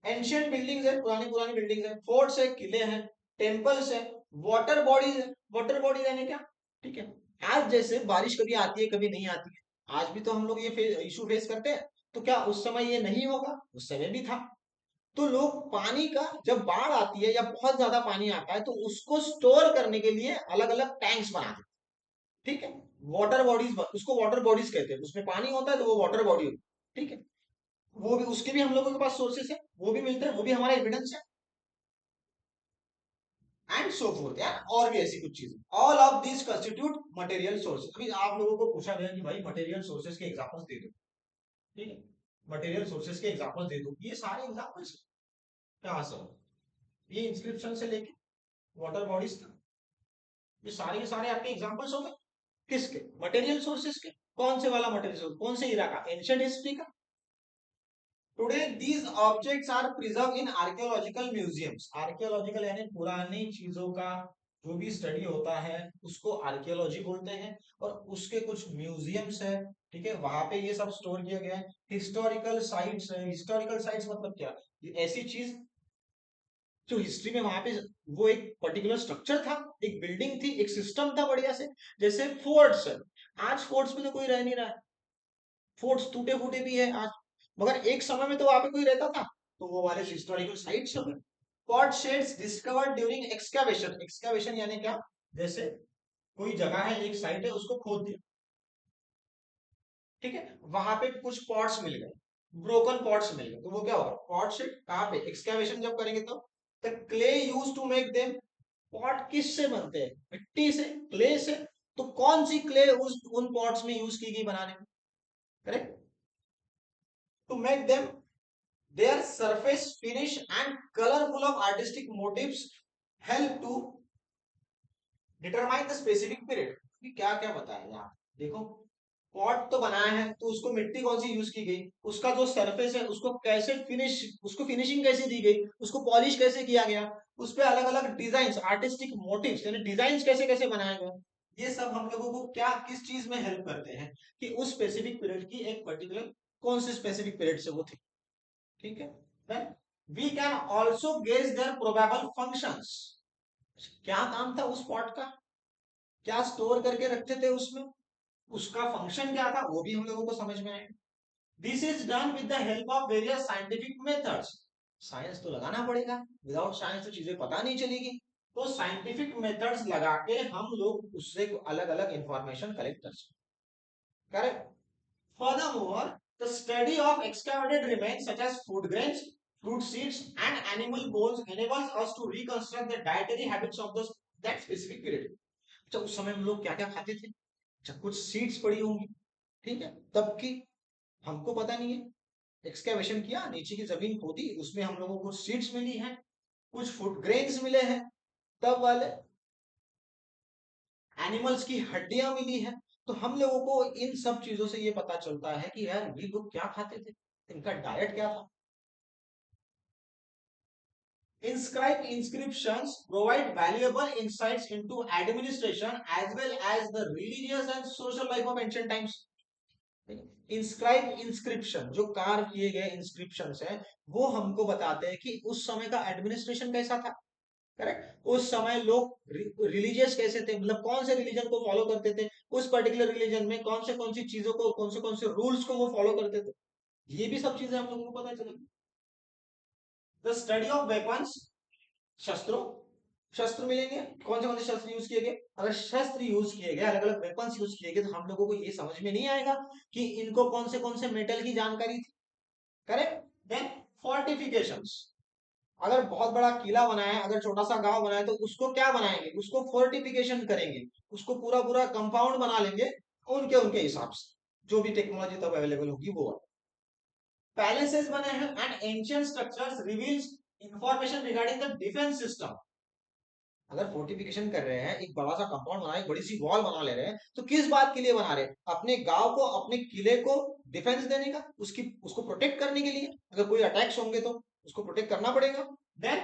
एंशियंट बिल्डिंग्स है, पुरानी पुरानी बिल्डिंग्स है, फोर्ट्स है, किले हैं, टेम्पल्स है, वाटर बॉडीज है। वाटर बॉडीज यानी क्या, ठीक है, आज जैसे बारिश कभी आती है कभी नहीं आती है, आज भी तो हम लोग ये इशू फेस करते हैं। तो क्या उस समय ये नहीं होगा, उस समय भी था। तो लोग पानी का, जब बाढ़ आती है या बहुत ज्यादा पानी आता है, तो उसको स्टोर करने के लिए अलग अलग टैंक्स बनाते हैं, ठीक है। वाटर बॉडीज, उसको वाटर बॉडीज कहते हैं, उसमें पानी होता है तो वो वाटर बॉडी होती है, ठीक है। वो भी, उसके भी हम लोगों के पास सोर्सेस है, वो भी मिलते हैं, वो भी हमारा एविडेंस है, एंड सो फोर्थ यार, और भी ऐसी कुछ चीजें। All of this constitute material sources. अभी आप लोगों को पूछा गया कि भाई मटेरियल सोर्सेस के एग्जांपल्स दे दो, ठीक है, मटेरियल सोर्सेस के एग्जांपल्स दे दो। ये सारे एग्जांपल्स कहाँ से, ये इंस्क्रिप्शन से लेके वाटर बॉडीज तक, ये सारे के सारे आपके एग्जांपल्स हो गए। किसके, मटेरियल सोर्सेस के। कौन से वाला मटेरियल सोर्स, कौन से इरा का, एंशियंट हिस्ट्री का। Today these objects are preserve in archaeological museums. Archaeological यानी पुरानी चीजों का जो भी स्टडी होता है उसको आर्कियोलॉजी बोलते हैं, और उसके कुछ म्यूजियम्स है, ठीक है, वहां पे ये सब स्टोर किया गया है। हिस्टोरिकल साइट्स है, हिस्टोरिकल साइट्स मतलब क्या, ये ऐसी चीज जो हिस्ट्री में वहां पे, वो एक पर्टिकुलर स्ट्रक्चर था, एक बिल्डिंग थी, एक सिस्टम था बढ़िया से। जैसे फोर्ट्स है, आज फोर्ट्स में तो कोई रह नहीं रहा है, फोर्ट्स टूटे फूटे भी है आज, मगर एक समय में तो वहां पे कोई रहता था। तो वो वाले हिस्टोरिकल साइट्स हो गए। Pot shades discovered during excavation. Excavation यानी क्या, जैसे कोई जगह है, एक साइट है, उसको खोद दिया, ठीक है, वहां पे कुछ पॉट्स मिल गए, ब्रोकन पॉट्स मिल गए, तो वो क्या होगा, पॉट शेड। कहाँ पे, एक्सकैवेशन जब करेंगे तो the clay use to make them. Pot किस से बनते हैं, मिट्टी से, क्ले से। तो कौन सी क्ले उस उन पॉट्स में यूज की गई बनाने में, correct, to make them their surface finish and colorful of artistic motifs help to determine the specific period। क्या क्या बताया यहाँ, देखो, पॉट तो बनाया है तो उसको मिट्टी कौन सी यूज की गई, उसका जो सरफेस है उसको कैसे फिनिश, उसको फिनिशिंग कैसे दी गई, उसको पॉलिश कैसे किया गया, उस पे अलग अलग डिजाइन, आर्टिस्टिक मोटिव्स यानी डिजाइन कैसे कैसे बनाए गए। ये सब हम लोगों को क्या, किस चीज में हेल्प करते हैं, कि उस स्पेसिफिक पीरियड की एक पर्टिकुलर, कौन से स्पेसिफिक पीरियड से वो थी, ठीक है। Then we can also gauge their probable functions. क्या काम था उस पॉट का, क्या स्टोर करके रखते थे उसमें, उसका फंक्शन क्या था, वो भी हम लोगों को समझ में आएगा। This is done with the help of various scientific methods. Science तो लगाना पड़ेगा, विदाउट साइंस तो चीजें पता नहीं चलेगी। तो साइंटिफिक मेथड्स लगा के हम लोग उससे अलग अलग इंफॉर्मेशन कलेक्ट कर सकते हैं, correct. Furthermore, the study of excavated remains such as food grains, fruit seeds, and animal bones enables us to reconstruct the dietary habits of those that specific period। अच्छा, उस समय हम लोग क्या क्या खाते थे, अच्छा कुछ सीड्स पड़ी होंगी, ठीक है, तब की हमको पता नहीं है। एक्सकेवेशन किया, नीचे की जमीन खोदी, उसमें हम लोगों को सीड्स मिली हैं, कुछ फूड ग्रेन्स मिले हैं तब वाले, एनिमल्स की हड्डियां मिली है। तो हम लोगों को इन सब चीजों से ये पता चलता है कि यार ये लोग क्या खाते थे, इनका डाइट क्या था। Inscribed inscriptions provide valuable insights into administration as well as the religious and social life of ancient times। Inscribe inscription, जो कार्व किए गए इंस्क्रिप्शन हैं, वो हमको बताते हैं कि उस समय का एडमिनिस्ट्रेशन कैसा था। करेक्ट, उस समय लोग रिलीजियस कैसे थे, मतलब कौन से रिलीजन को फॉलो करते थे, उस पर्टिकुलर रिलीजन में कौन सी चीजों को, कौन से रूल्स को वो फॉलो करते थे, ये भी सब चीजें हम लोगों को पता चलेगी। द स्टडी ऑफ वेपन्स, शस्त्रों, शस्त्र मिलेंगे, कौन से शस्त्र यूज किए गए, अगर शस्त्र यूज किए गए, अलग अलग वेपन्स यूज किए गए, तो हम लोगों को ये समझ में नहीं आएगा कि इनको कौन से मेटल की जानकारी थी। करेक्ट। देन फोर्टिफिकेशंस, अगर बहुत बड़ा किला बनाया है, अगर छोटा सा गांव बनाया है, तो उसको क्या बनाएंगे, उसको फोर्टिफिकेशन करेंगे, उसको पूरा पूरा कंपाउंड बना लेंगे उनके उनके हिसाब से, जो भी टेक्नोलॉजी तब अवेलेबल होगी वो। पैलेसेस बने हैं and ancient structures reveals information regarding the defence system. अगर फोर्टिफिकेशन कर रहे हैं, एक बड़ा सा कंपाउंड बना, एक बड़ी सी वॉल बना ले रहे हैं, तो किस बात के लिए बना रहे हैं, अपने गांव को, अपने किले को डिफेंस देने का, उसकी उसको प्रोटेक्ट करने के लिए, अगर कोई अटैक्स होंगे तो उसको प्रोटेक्ट करना पड़ेगा। देन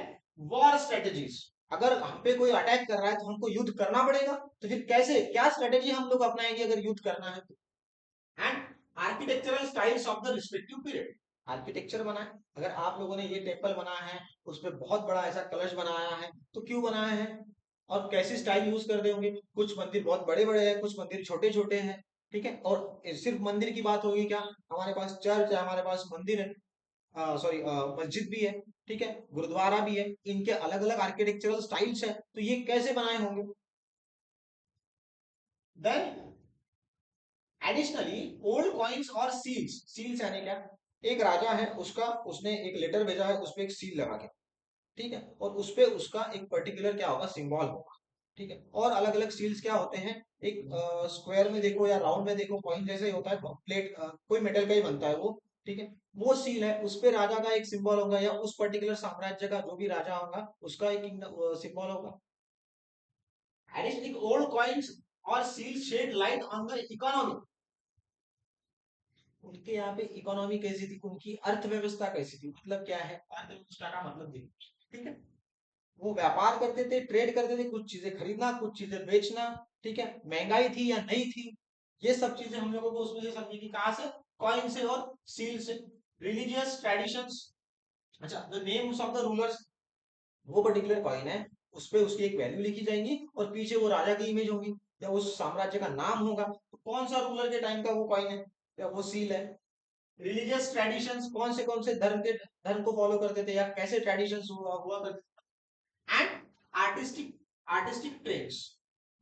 वॉर स्ट्रेटेजीज, अगर हम पे कोई अटैक कर रहा है तो हमको युद्ध करना पड़ेगा, तो फिर कैसे, क्या स्ट्रेटेजी हम लोग अपनाएंगे अगर युद्ध करना है तो। And architectural styles of the respective period, architecture बना है, अगर आप लोगों ने ये टेम्पल बनाया है, उस पर बहुत बड़ा ऐसा कलश बनाया है, तो क्यों बनाया है, और कैसी स्टाइल यूज कर रहे होंगे, कुछ मंदिर बहुत बड़े बड़े हैं, कुछ मंदिर छोटे छोटे हैं, ठीक है। और सिर्फ मंदिर की बात होगी क्या, हमारे पास चर्च है, हमारे पास मंदिर है, सॉरी मस्जिद भी है, ठीक है, गुरुद्वारा भी है, इनके अलग अलग आर्किटेक्चरल स्टाइल्स है, तो ये कैसे बनाए होंगे। देन एडिशनली ओल्ड कॉइन्स और सील्स, सील्स यानी क्या, एक राजा है, उसका, उसने एक लेटर भेजा है, उस पर एक सील लगा के, ठीक है, और उस पे उसका एक पर्टिकुलर क्या होगा, सिंबल होगा, ठीक है। और अलग अलग सील्स क्या होते हैं, एक स्क्वायर में देखो या राउंड में देखो, कॉइन जैसे ही होता है, प्लेट कोई मेटल का ही बनता है वो, ठीक है, वो सील है, उस पे राजा का एक सिंबल होगा, या उस पर्टिकुलर साम्राज्य का जो भी राजा होगा उसका एक सिंबल होगा। एडिशनली ओल्ड कॉइन्स और seals shed light on the economy, उनके यहाँ पे इकोनॉमी कैसी थी, उनकी अर्थव्यवस्था कैसी थी, मतलब क्या है अर्थव्यवस्था का मतलब देखो, ठीक है, वो व्यापार करते थे, ट्रेड करते थे, कुछ चीजें खरीदना, कुछ चीजें बेचना, ठीक है, महंगाई थी या नहीं थी, ये सब चीजें हम लोगों को उसमें से समझेगी, कहाँ से, कॉइन से और सील से। रिलीजियस ट्रेडिशंस, अच्छा the names of the rulers, वो पर्टिकुलर कॉइन है, उस पे उसकी एक वैल्यू लिखी जाएगी, और पीछे वो राजा की इमेज होगी, या उस साम्राज्य का नाम होगा, तो कौन सा रूलर के टाइम का वो कॉइन है, या वो सील है। रिलीजियस ट्रेडिशंस, कौन से धर्म को फॉलो करते थे, या कैसे ट्रेडिशंस हुआ करते, and artistic, artistic trades,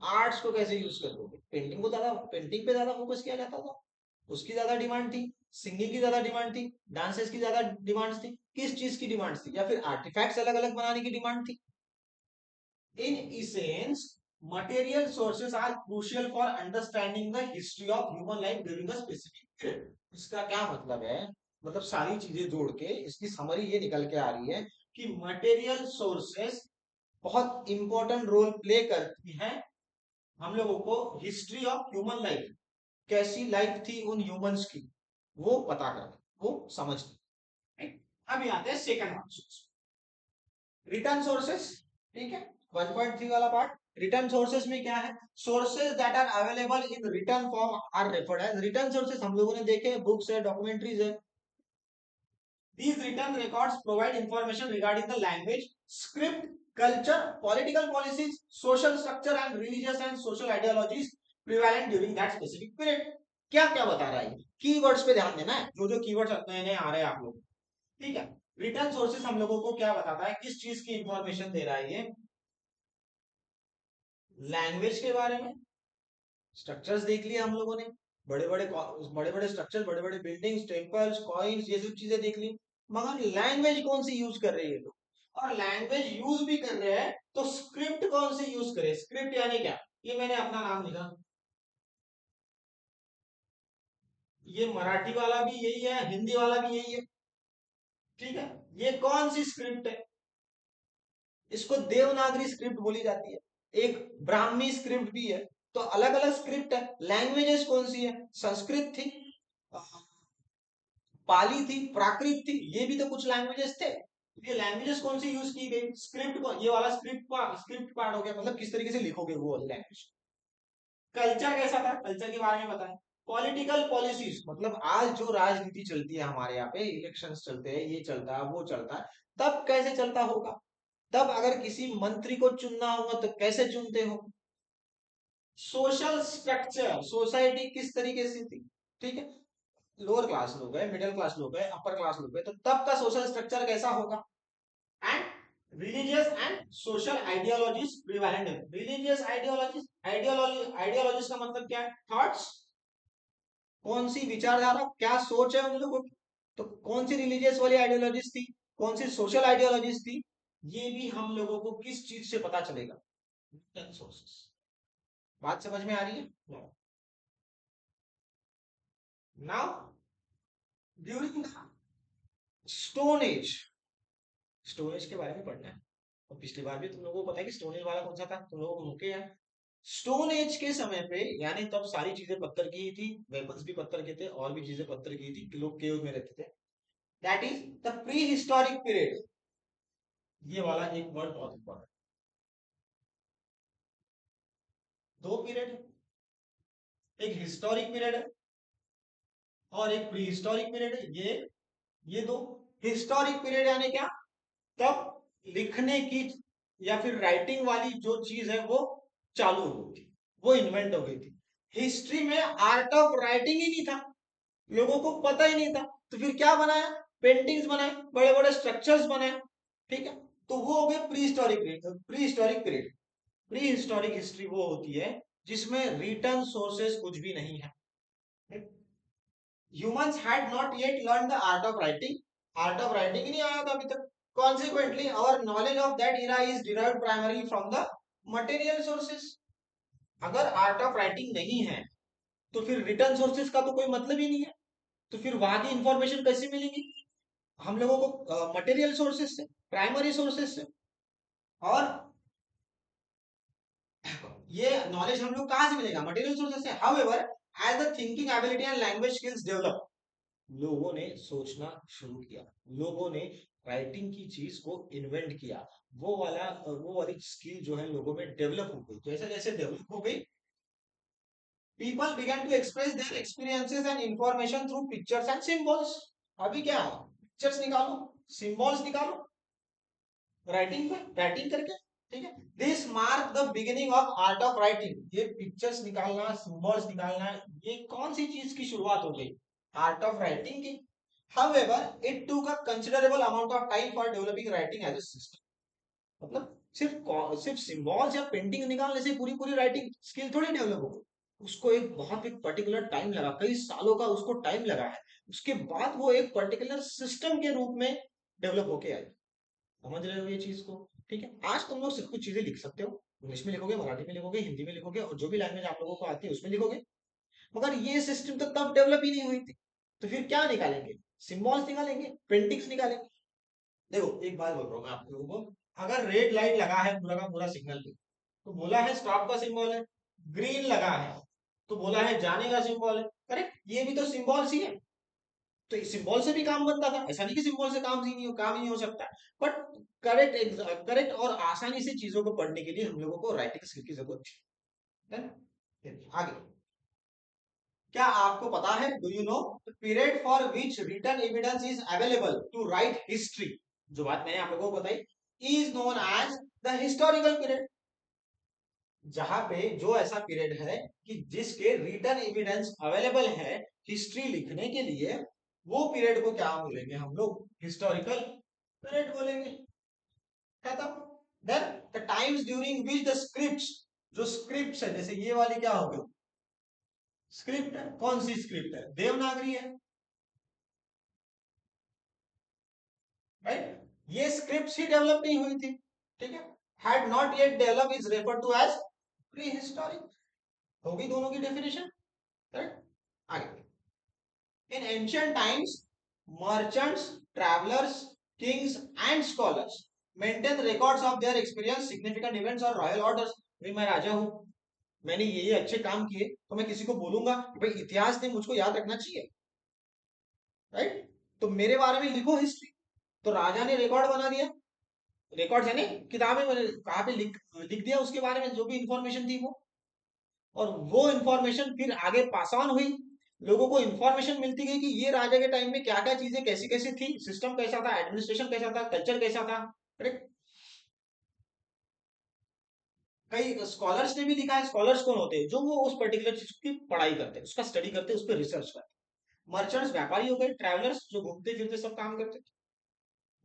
arts को कैसे यूज करते थे, पेंटिंग को ज्यादा, पेंटिंग पे ज्यादा फोकस किया जाता था, उसकी ज्यादा डिमांड थी, सिंगिंग की ज्यादा डिमांड थी, डांसेस की ज्यादा डिमांड थी, किस चीज की डिमांड थी, या फिर आर्टिफैक्ट्स अलग अलग बनाने की डिमांड थी। इन essence material sources are crucial for understanding the history of human life during a specific period। इसका क्या मतलब है, मतलब सारी चीजें जोड़ के इसकी समरी ये निकल के आ रही है कि मटेरियल सोर्सेस बहुत इंपॉर्टेंट रोल प्ले करती हैं हम लोगों को हिस्ट्री ऑफ ह्यूमन लाइफ, कैसी लाइफ थी उन ह्यूमंस की, वो पता कर, वो समझ। अभी आते हैं सेकंड वन, रिटर्न सोर्सेस, ठीक है, 1.3 वाला पार्ट। रिटर्न सोर्सेस में क्या है, sources that are available in written form are referred as, written sources हम लोगों ने देखे, बुक्स है, डॉक्यूमेंट्रीज है। These written records provide information regarding the language, script, culture, political policies, social structure and religious and social ideologies prevalent during that specific period। क्या क्या बता रहा है, कीवर्ड्स पे ध्यान देना है, जो जो कीवर्ड्स नए नए आ रहे हैं आप लोग, ठीक है। रिटर्न सोर्सेस हम लोगों को क्या बताता है, किस चीज की इंफॉर्मेशन दे रहा है ये, लैंग्वेज के बारे में, स्ट्रक्चर्स देख लिया हम लोगों ने, बड़े बड़े स्ट्रक्चर, बड़े बड़े बिल्डिंग्स, टेम्पल्स, कॉइन्स, ये सब चीजें देख ली, मगर लैंग्वेज कौन सी यूज कर रही है लोग, और लैंग्वेज यूज भी कर रहे हैं तो स्क्रिप्ट कौन सी यूज करे, स्क्रिप्ट यानी क्या, ये मैंने अपना नाम लिखा, ये मराठी वाला भी यही है, हिंदी वाला भी यही है, ठीक है, ये कौन सी स्क्रिप्ट है, इसको देवनागरी स्क्रिप्ट बोली जाती है, एक ब्राह्मी स्क्रिप्ट भी है, तो अलग अलग स्क्रिप्ट है। लैंग्वेजेस कौन सी है, संस्कृत थी, पाली थी, प्राकृत थी, ये भी तो कुछ लैंग्वेजेस थे। ये लैंग्वेजेस कौन सी यूज की गई, स्क्रिप्ट को, ये वाला स्क्रिप्ट पार्ट हो गया, मतलब किस तरीके से लिखोगे वो लैंग्वेज। कल्चर कैसा था, कल्चर के बारे में बताएं, पॉलिटिकल पॉलिसीज मतलब आज जो राजनीति चलती है हमारे यहाँ पे, इलेक्शंस चलते हैं, ये चलता है वो चलता है, तब कैसे चलता होगा? तब अगर किसी मंत्री को चुनना होगा तो कैसे चुनते हो? सोशल स्ट्रक्चर, सोसाइटी किस तरीके से थी, ठीक है, लोअर क्लास लोग है, मिडिल क्लास लोग है, अपर क्लास लोग है, तो तब का सोशल स्ट्रक्चर कैसा होगा? And religious and social ideologies prevalent है। रिलीजियस आइडियोलॉजीज का मतलब क्या है? थॉट्स, कौन सी विचारधारा, क्या सोच है उन लोगों की। तो कौन सी रिलीजियस वाली आइडियोलॉजीज थी, कौन सी सोशल आइडियोलॉजीज थी, ये भी हम लोगों को किस चीज से पता चलेगा? सोर्सेस। बात समझ में आ रही है? Now during stone age, stone age के बारे में पढ़ना है। और पिछली बार भी तुम लोगों को पता है कि स्टोन एज वाला कौन सा था, तुम लोगों को मुके है। स्टोन एज के समय पे यानी तब सारी चीजें पत्थर की ही थी, वेपन्स भी पत्थर के थे और भी चीजें पत्थर की थी, लोग केव में रहते थे। That is the pre historic period. ये वाला एक वर्ड बहुत इंपॉर्टेंट। दो पीरियड है, एक हिस्टोरिक पीरियड है और एक प्री हिस्टोरिक पीरियड है। ये दो हिस्टोरिक पीरियड यानी क्या? तब लिखने की या फिर राइटिंग वाली जो चीज है वो चालू हो गई थी, वो इन्वेंट हो गई थी। हिस्ट्री में आर्ट ऑफ राइटिंग ही नहीं था, लोगों को पता ही नहीं था, तो फिर क्या बनाया? पेंटिंग्स बनाए, बड़े बड़े स्ट्रक्चर्स बनाए, ठीक है। तो वो हो गए pre historic period. Pre historic period, pre historic history वो होती है जिसमें रिटर्न सोर्सेस कुछ भी नहीं है। Humans had not yet learn the art of writing, art of writing ही नहीं आया था अभी तक। Consequently our knowledge of that era is derived primarily from the material sources. अगर आर्ट ऑफ राइटिंग नहीं है तो फिर रिटर्न सोर्सेस का तो कोई मतलब ही नहीं है, तो फिर वहां की इंफॉर्मेशन कैसे मिलेगी हम लोगों को? मटेरियल सोर्सेस से, प्राइमरी सोर्सेस से। और ये नॉलेज हम लोग कहां से मिलेगा? मटेरियल सोर्सेस से। However as the thinking ability and language skills develop, लोगों ने सोचना शुरू किया, लोगों ने राइटिंग की चीज को इन्वेंट किया, वो वाली स्किल जो है लोगों में डेवलप हो गई। जैसे जैसे डेवलप हो गई, people began to express their experiences and information through pictures and symbols। अभी क्या है? पिक्चर्स निकालो, सिंबल्स निकालो, राइटिंग पे राइटिंग करके, ठीक है। This mark the beginning of art of writing. ये पिक्चर्स निकालना, सिंबल्स निकालना, ये कौन सी चीज की शुरुआत हो गई? आर्ट ऑफ राइटिंग की। However, it took a considerable amount of time for developing writing as a system। मतलब सिर्फ सिंबल्स या पेंटिंग निकालने से पूरी पूरी राइटिंग स्किल थोड़ी डेवलप हो गई। उसको एक पर्टिकुलर टाइम लगा, कई सालों का उसको टाइम लगा है। उसके बाद वो एक पर्टिकुलर सिस्टम के रूप में डेवलप होके आई। समझ रहे हो ये चीज को? ठीक है। आज तुम लोग सब कुछ चीजें लिख सकते हो, इंग्लिश में लिखोगे, मराठी में लिखोगे, हिंदी में लिखोगे और जो भी लैंग्वेज आप लोगों को आती है उसमें लिखोगे। मगर ये सिस्टम तो तब डेवलप ही नहीं हुई थी। तो फिर क्या निकालेंगे? सिंबल्स निकालेंगे, पेंटिंग्स निकालेंगे। देखो एक बात बोल रहा हूँ मैं आप लोगों को, अगर रेड लाइट लगा है पूरा का पूरा सिग्नल पे, तो बोला है स्टॉप का सिंबल है। ग्रीन लगा है तो बोला है जाने का सिंबल है। करेक्ट, ये भी तो सिंबल्स ही है। तो सिंबल से भी काम बनता था, ऐसा नहीं कि सिंबल से काम ही नहीं हो सकता। बट करेक्ट और आसानी से चीजों को पढ़ने के लिए हम लोगों को राइटिंग स्किल की जरूरत है। आगे क्या आपको पता है, do you know period for which written evidence is available to write history? जो बात मैंने आप लोगों को बताई is known as the historical period. जहां पे जो ऐसा पीरियड है कि जिसके रिटन एविडेंस अवेलेबल है हिस्ट्री लिखने के लिए, वो पीरियड को क्या बोलेंगे हम लोग? हिस्टोरिकल पीरियड बोलेंगे। खत्म। Then the times during which the scripts, जो स्क्रिप्ट्स है, जैसे ये वाली क्या होगी? स्क्रिप्ट है। कौन सी स्क्रिप्ट है? देवनागरी है, राइट। ये स्क्रिप्ट ही डेवलप नहीं हुई थी, ठीक है। Had not yet develop is refer to as prehistoric. होगी दोनों की डेफिनेशन, करेक्ट। आगे, in ancient times merchants, travellers, kings and scholars maintain records of their experience, significant events और रॉयल ऑर्डर्स। भाई मैं राजा हूं, मैंने ये अच्छे काम किए, तो मैं किसी को बोलूंगा कि भाई इतिहास ने मुझको याद रखना चाहिए, राइट। तो मेरे बारे में लिखो हिस्ट्री। तो राजा ने रिकॉर्ड बना दिया, रिकॉर्ड यानी किताबें कहाँ पे लिख लिख दिया उसके बारे में जो भी इंफॉर्मेशन थी वो, और वो इंफॉर्मेशन फिर आगे पास ऑन हुई। लोगों को इंफॉर्मेशन मिलती गई कि ये राजा के टाइम में क्या क्या चीजें कैसी कैसी थी, सिस्टम कैसा था, एडमिनिस्ट्रेशन कैसा था, कल्चर कैसा था। करेक्ट। कई स्कॉलर्स ने भी लिखा है। स्कॉलर्स कौन होते हैं? जो वो उस पर्टिकुलर चीज की पढ़ाई करते हैं, उसका स्टडी करते हैं, उस पर रिसर्च करते हैं। मर्चेंट्स व्यापारी हो गए, ट्रैवलर्स जो घूमते फिरते सब काम करते थे,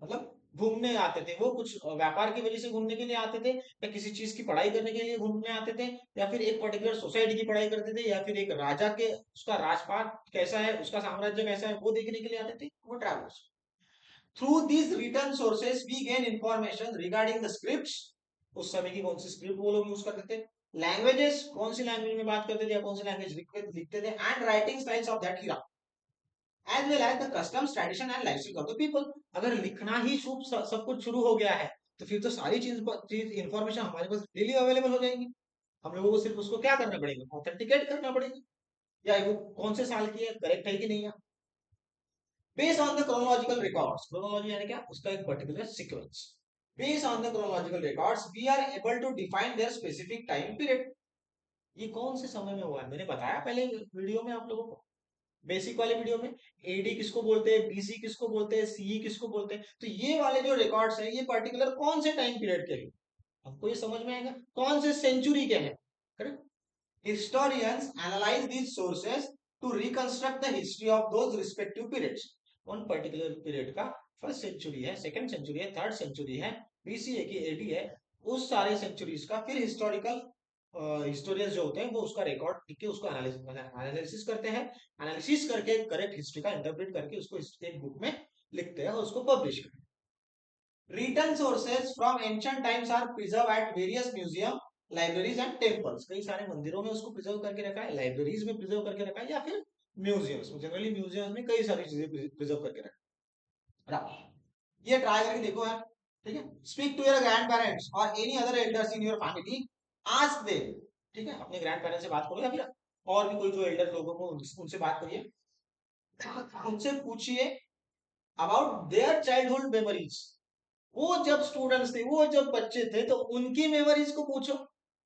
मतलब घूमने आते थे वो, कुछ व्यापार की वजह से घूमने के लिए आते थे, या किसी चीज की पढ़ाई करने के लिए घूमने आते थे, या फिर एक पर्टिकुलर सोसाइटी की पढ़ाई करते थे, या फिर एक राजा के उसका राजपाट कैसा है, उसका साम्राज्य कैसा है, वो देखने के लिए आते थे, वो travellers. Through these written sources we gain information regarding the scripts, उस समय की कौन सी स्क्रिप्ट वो लोग यूज करते थे, लैंग्वेजेस कौन सी लैंग्वेज में बात करते थे या कौन सी लैंग्वेज लिखते थे, and writing styles of that era, as well as the customs tradition and lifestyle of the people. अगर लिखना ही सब कुछ शुरू हो गया है, तो फिर तो सारी चीज इंफॉर्मेशन हमारे पास डेली अवेलेबल हो जाएंगी। हम लोगों को सिर्फ उसको क्या करना पड़ेगा, ऑथेंटिकेट करना पड़ेगा, या वो कौन से साल की है, करेक्ट है कि नहीं है। Based on the chronological records, chronology यानी क्या, उसका एक particular sequence. Based on the chronological records we are able to define their specific time period. ये कौन से समय में हुआ है, मैंने बताया पहले वीडियो में आप लोगों को, बेसिक वाले वीडियो में। एडी किसको बोलते हैं, बीसी किसको बोलते हैं, सीई किसको बोलते हैं, तो ये वाले जो रिकॉर्ड्स हैं ये पर्टिकुलर कौन से टाइम पीरियड के लिए, हमको ये समझ में आएगा कौन से सेंचुरी के हैं। Correct. Historians analyze these sources to reconstruct the history of those respective periods. उन पर्टिकुलर पीरियड का फर्स्ट सेंचुरी है, सेकंड सेंचुरी है, थर्ड सेंचुरी है, बीसी है कि एडी है, उस सारे सेंचुरीज का फिर हिस्टोरिकल हिस्टोरियंस जो होते हैं वो उसका रिकॉर्ड लिख के उसको एनालिसिस करते हैं, एनालिसिस करके करेक्ट हिस्ट्री का इंटरप्रेट करके उसको एक बुक में लिखते हैं और उसको पब्लिश करते हैं। Written sources from ancient times are preserved at various museum, libraries and temples. कई सारे मंदिरों में उसको प्रिजर्व करके रखा है, लाइब्रेरीज में प्रिजर्व करके रखा है, या फिर म्यूजियम्स में, जनरली म्यूजियम्स में कई सारी चीजें प्रिजर्व करके रखा है। ये ट्राई करके देखो यार, ठीक है। Speak to your grandparents और any other elders in your family, ask them, ठीक है, अपने ग्रैंड पेरेंट्स से बात करो, या फिर और भी कोई जो एल्डर लोगों को उनसे बात करिए, उनसे पूछिए अबाउट देयर चाइल्डहुड मेमोरीज। वो जब स्टूडेंट्स थे, वो जब बच्चे थे, तो उनकी मेमोरीज को पूछो,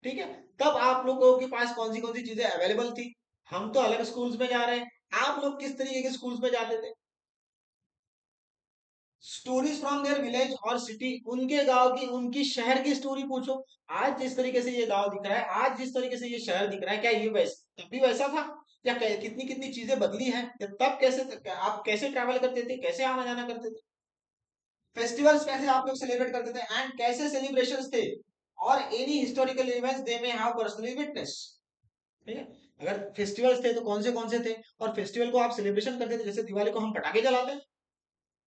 ठीक है। तब आप लोगों के पास कौन सी चीजें अवेलेबल थी। हम तो अलग स्कूल्स में जा रहे हैं, आप लोग किस तरीके के स्कूल्स में जाते थे। स्टोरीज फ्रॉम देयर विलेज और सिटी, उनके गांव की, उनकी शहर की स्टोरी पूछो। आज जिस तरीके से ये गांव दिख रहा है, आज जिस तरीके से ये शहर दिख रहा है, क्या ये वैसा तब भी वैसा था, या कितनी कितनी चीजें बदली हैं, या तब कैसे आप कैसे ट्रैवल करते थे, कैसे आना जाना करते थे, फेस्टिवल्स कैसे आप लोग सेलिब्रेट करते थे, एंड कैसे सेलिब्रेशंस थे, और any historical events they may have personally witness, ठीक है। अगर फेस्टिवल्स थे तो कौन से थे, और फेस्टिवल को आप सेलिब्रेशन करते थे, जैसे दिवाली को हम पटाखे जलाते हैं,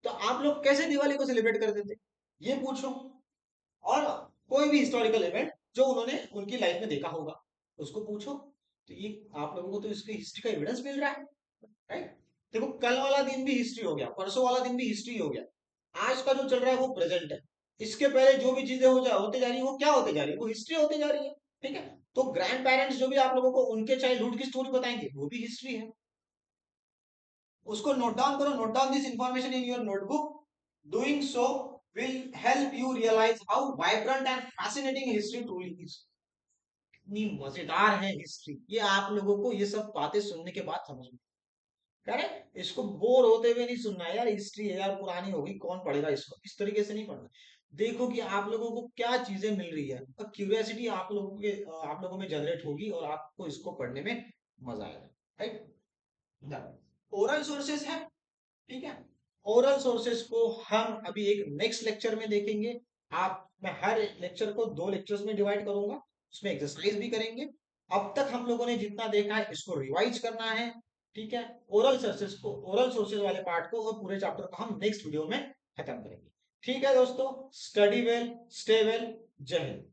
तो आप लोग कैसे दिवाली को सेलिब्रेट करते थे, ये पूछो। और कोई भी हिस्टोरिकल इवेंट जो उन्होंने उनकी लाइफ में देखा होगा, उसको पूछो। तो ये आप लोगों को तो इसकी हिस्ट्री का एविडेंस मिल रहा है, राइट। देखो कल वाला दिन भी हिस्ट्री हो गया, परसों वाला दिन भी हिस्ट्री हो गया, आज का जो चल रहा है वो प्रेजेंट है, इसके पहले जो भी चीजें होते जा रही है वो क्या होते जा रही है, वो हिस्ट्री होते जा रही है, ठीक है। तो ग्रैंड पेरेंट्स जो भी आप लोगों को उनके चाइल्डहुड की स्टोरी बताएंगे, वो भी हिस्ट्री है। उसको नोट डाउन करो, note down this information in your notebook. Doing so will help you realize how vibrant and fascinating history truly is. इतनी मजेदार है हिस्ट्री, ये आप लोगों को ये सब बातें सुनने के बाद समझ में, करेक्ट। इसको बोर होते हुए नहीं सुनना है यार, हिस्ट्री है यार, पुरानी होगी, कौन पढ़ेगा इसको, इस तरीके से नहीं पढ़ना। देखो कि आप लोगों को क्या चीजें मिल रही है, और क्यूरियोसिटी आप लोगों में जनरेट होगी, और आपको इसको पढ़ने में मजा आएगा, राइट। ओरल सोर्सेस है, ठीक है। ओरल सोर्सेस को हम अभी एक नेक्स्ट लेक्चर में देखेंगे। मैं हर लेक्चर को 2 लेक्चर्स में डिवाइड करूंगा, उसमें एक्सरसाइज भी करेंगे। अब तक हम लोगों ने जितना देखा है इसको रिवाइज करना है, ठीक है। ओरल सोर्सेज वाले पार्ट को और पूरे चैप्टर को हम नेक्स्ट वीडियो में खत्म करेंगे। ठीक है दोस्तों, स्टडी वेल, स्टे वेल, जय हिंद।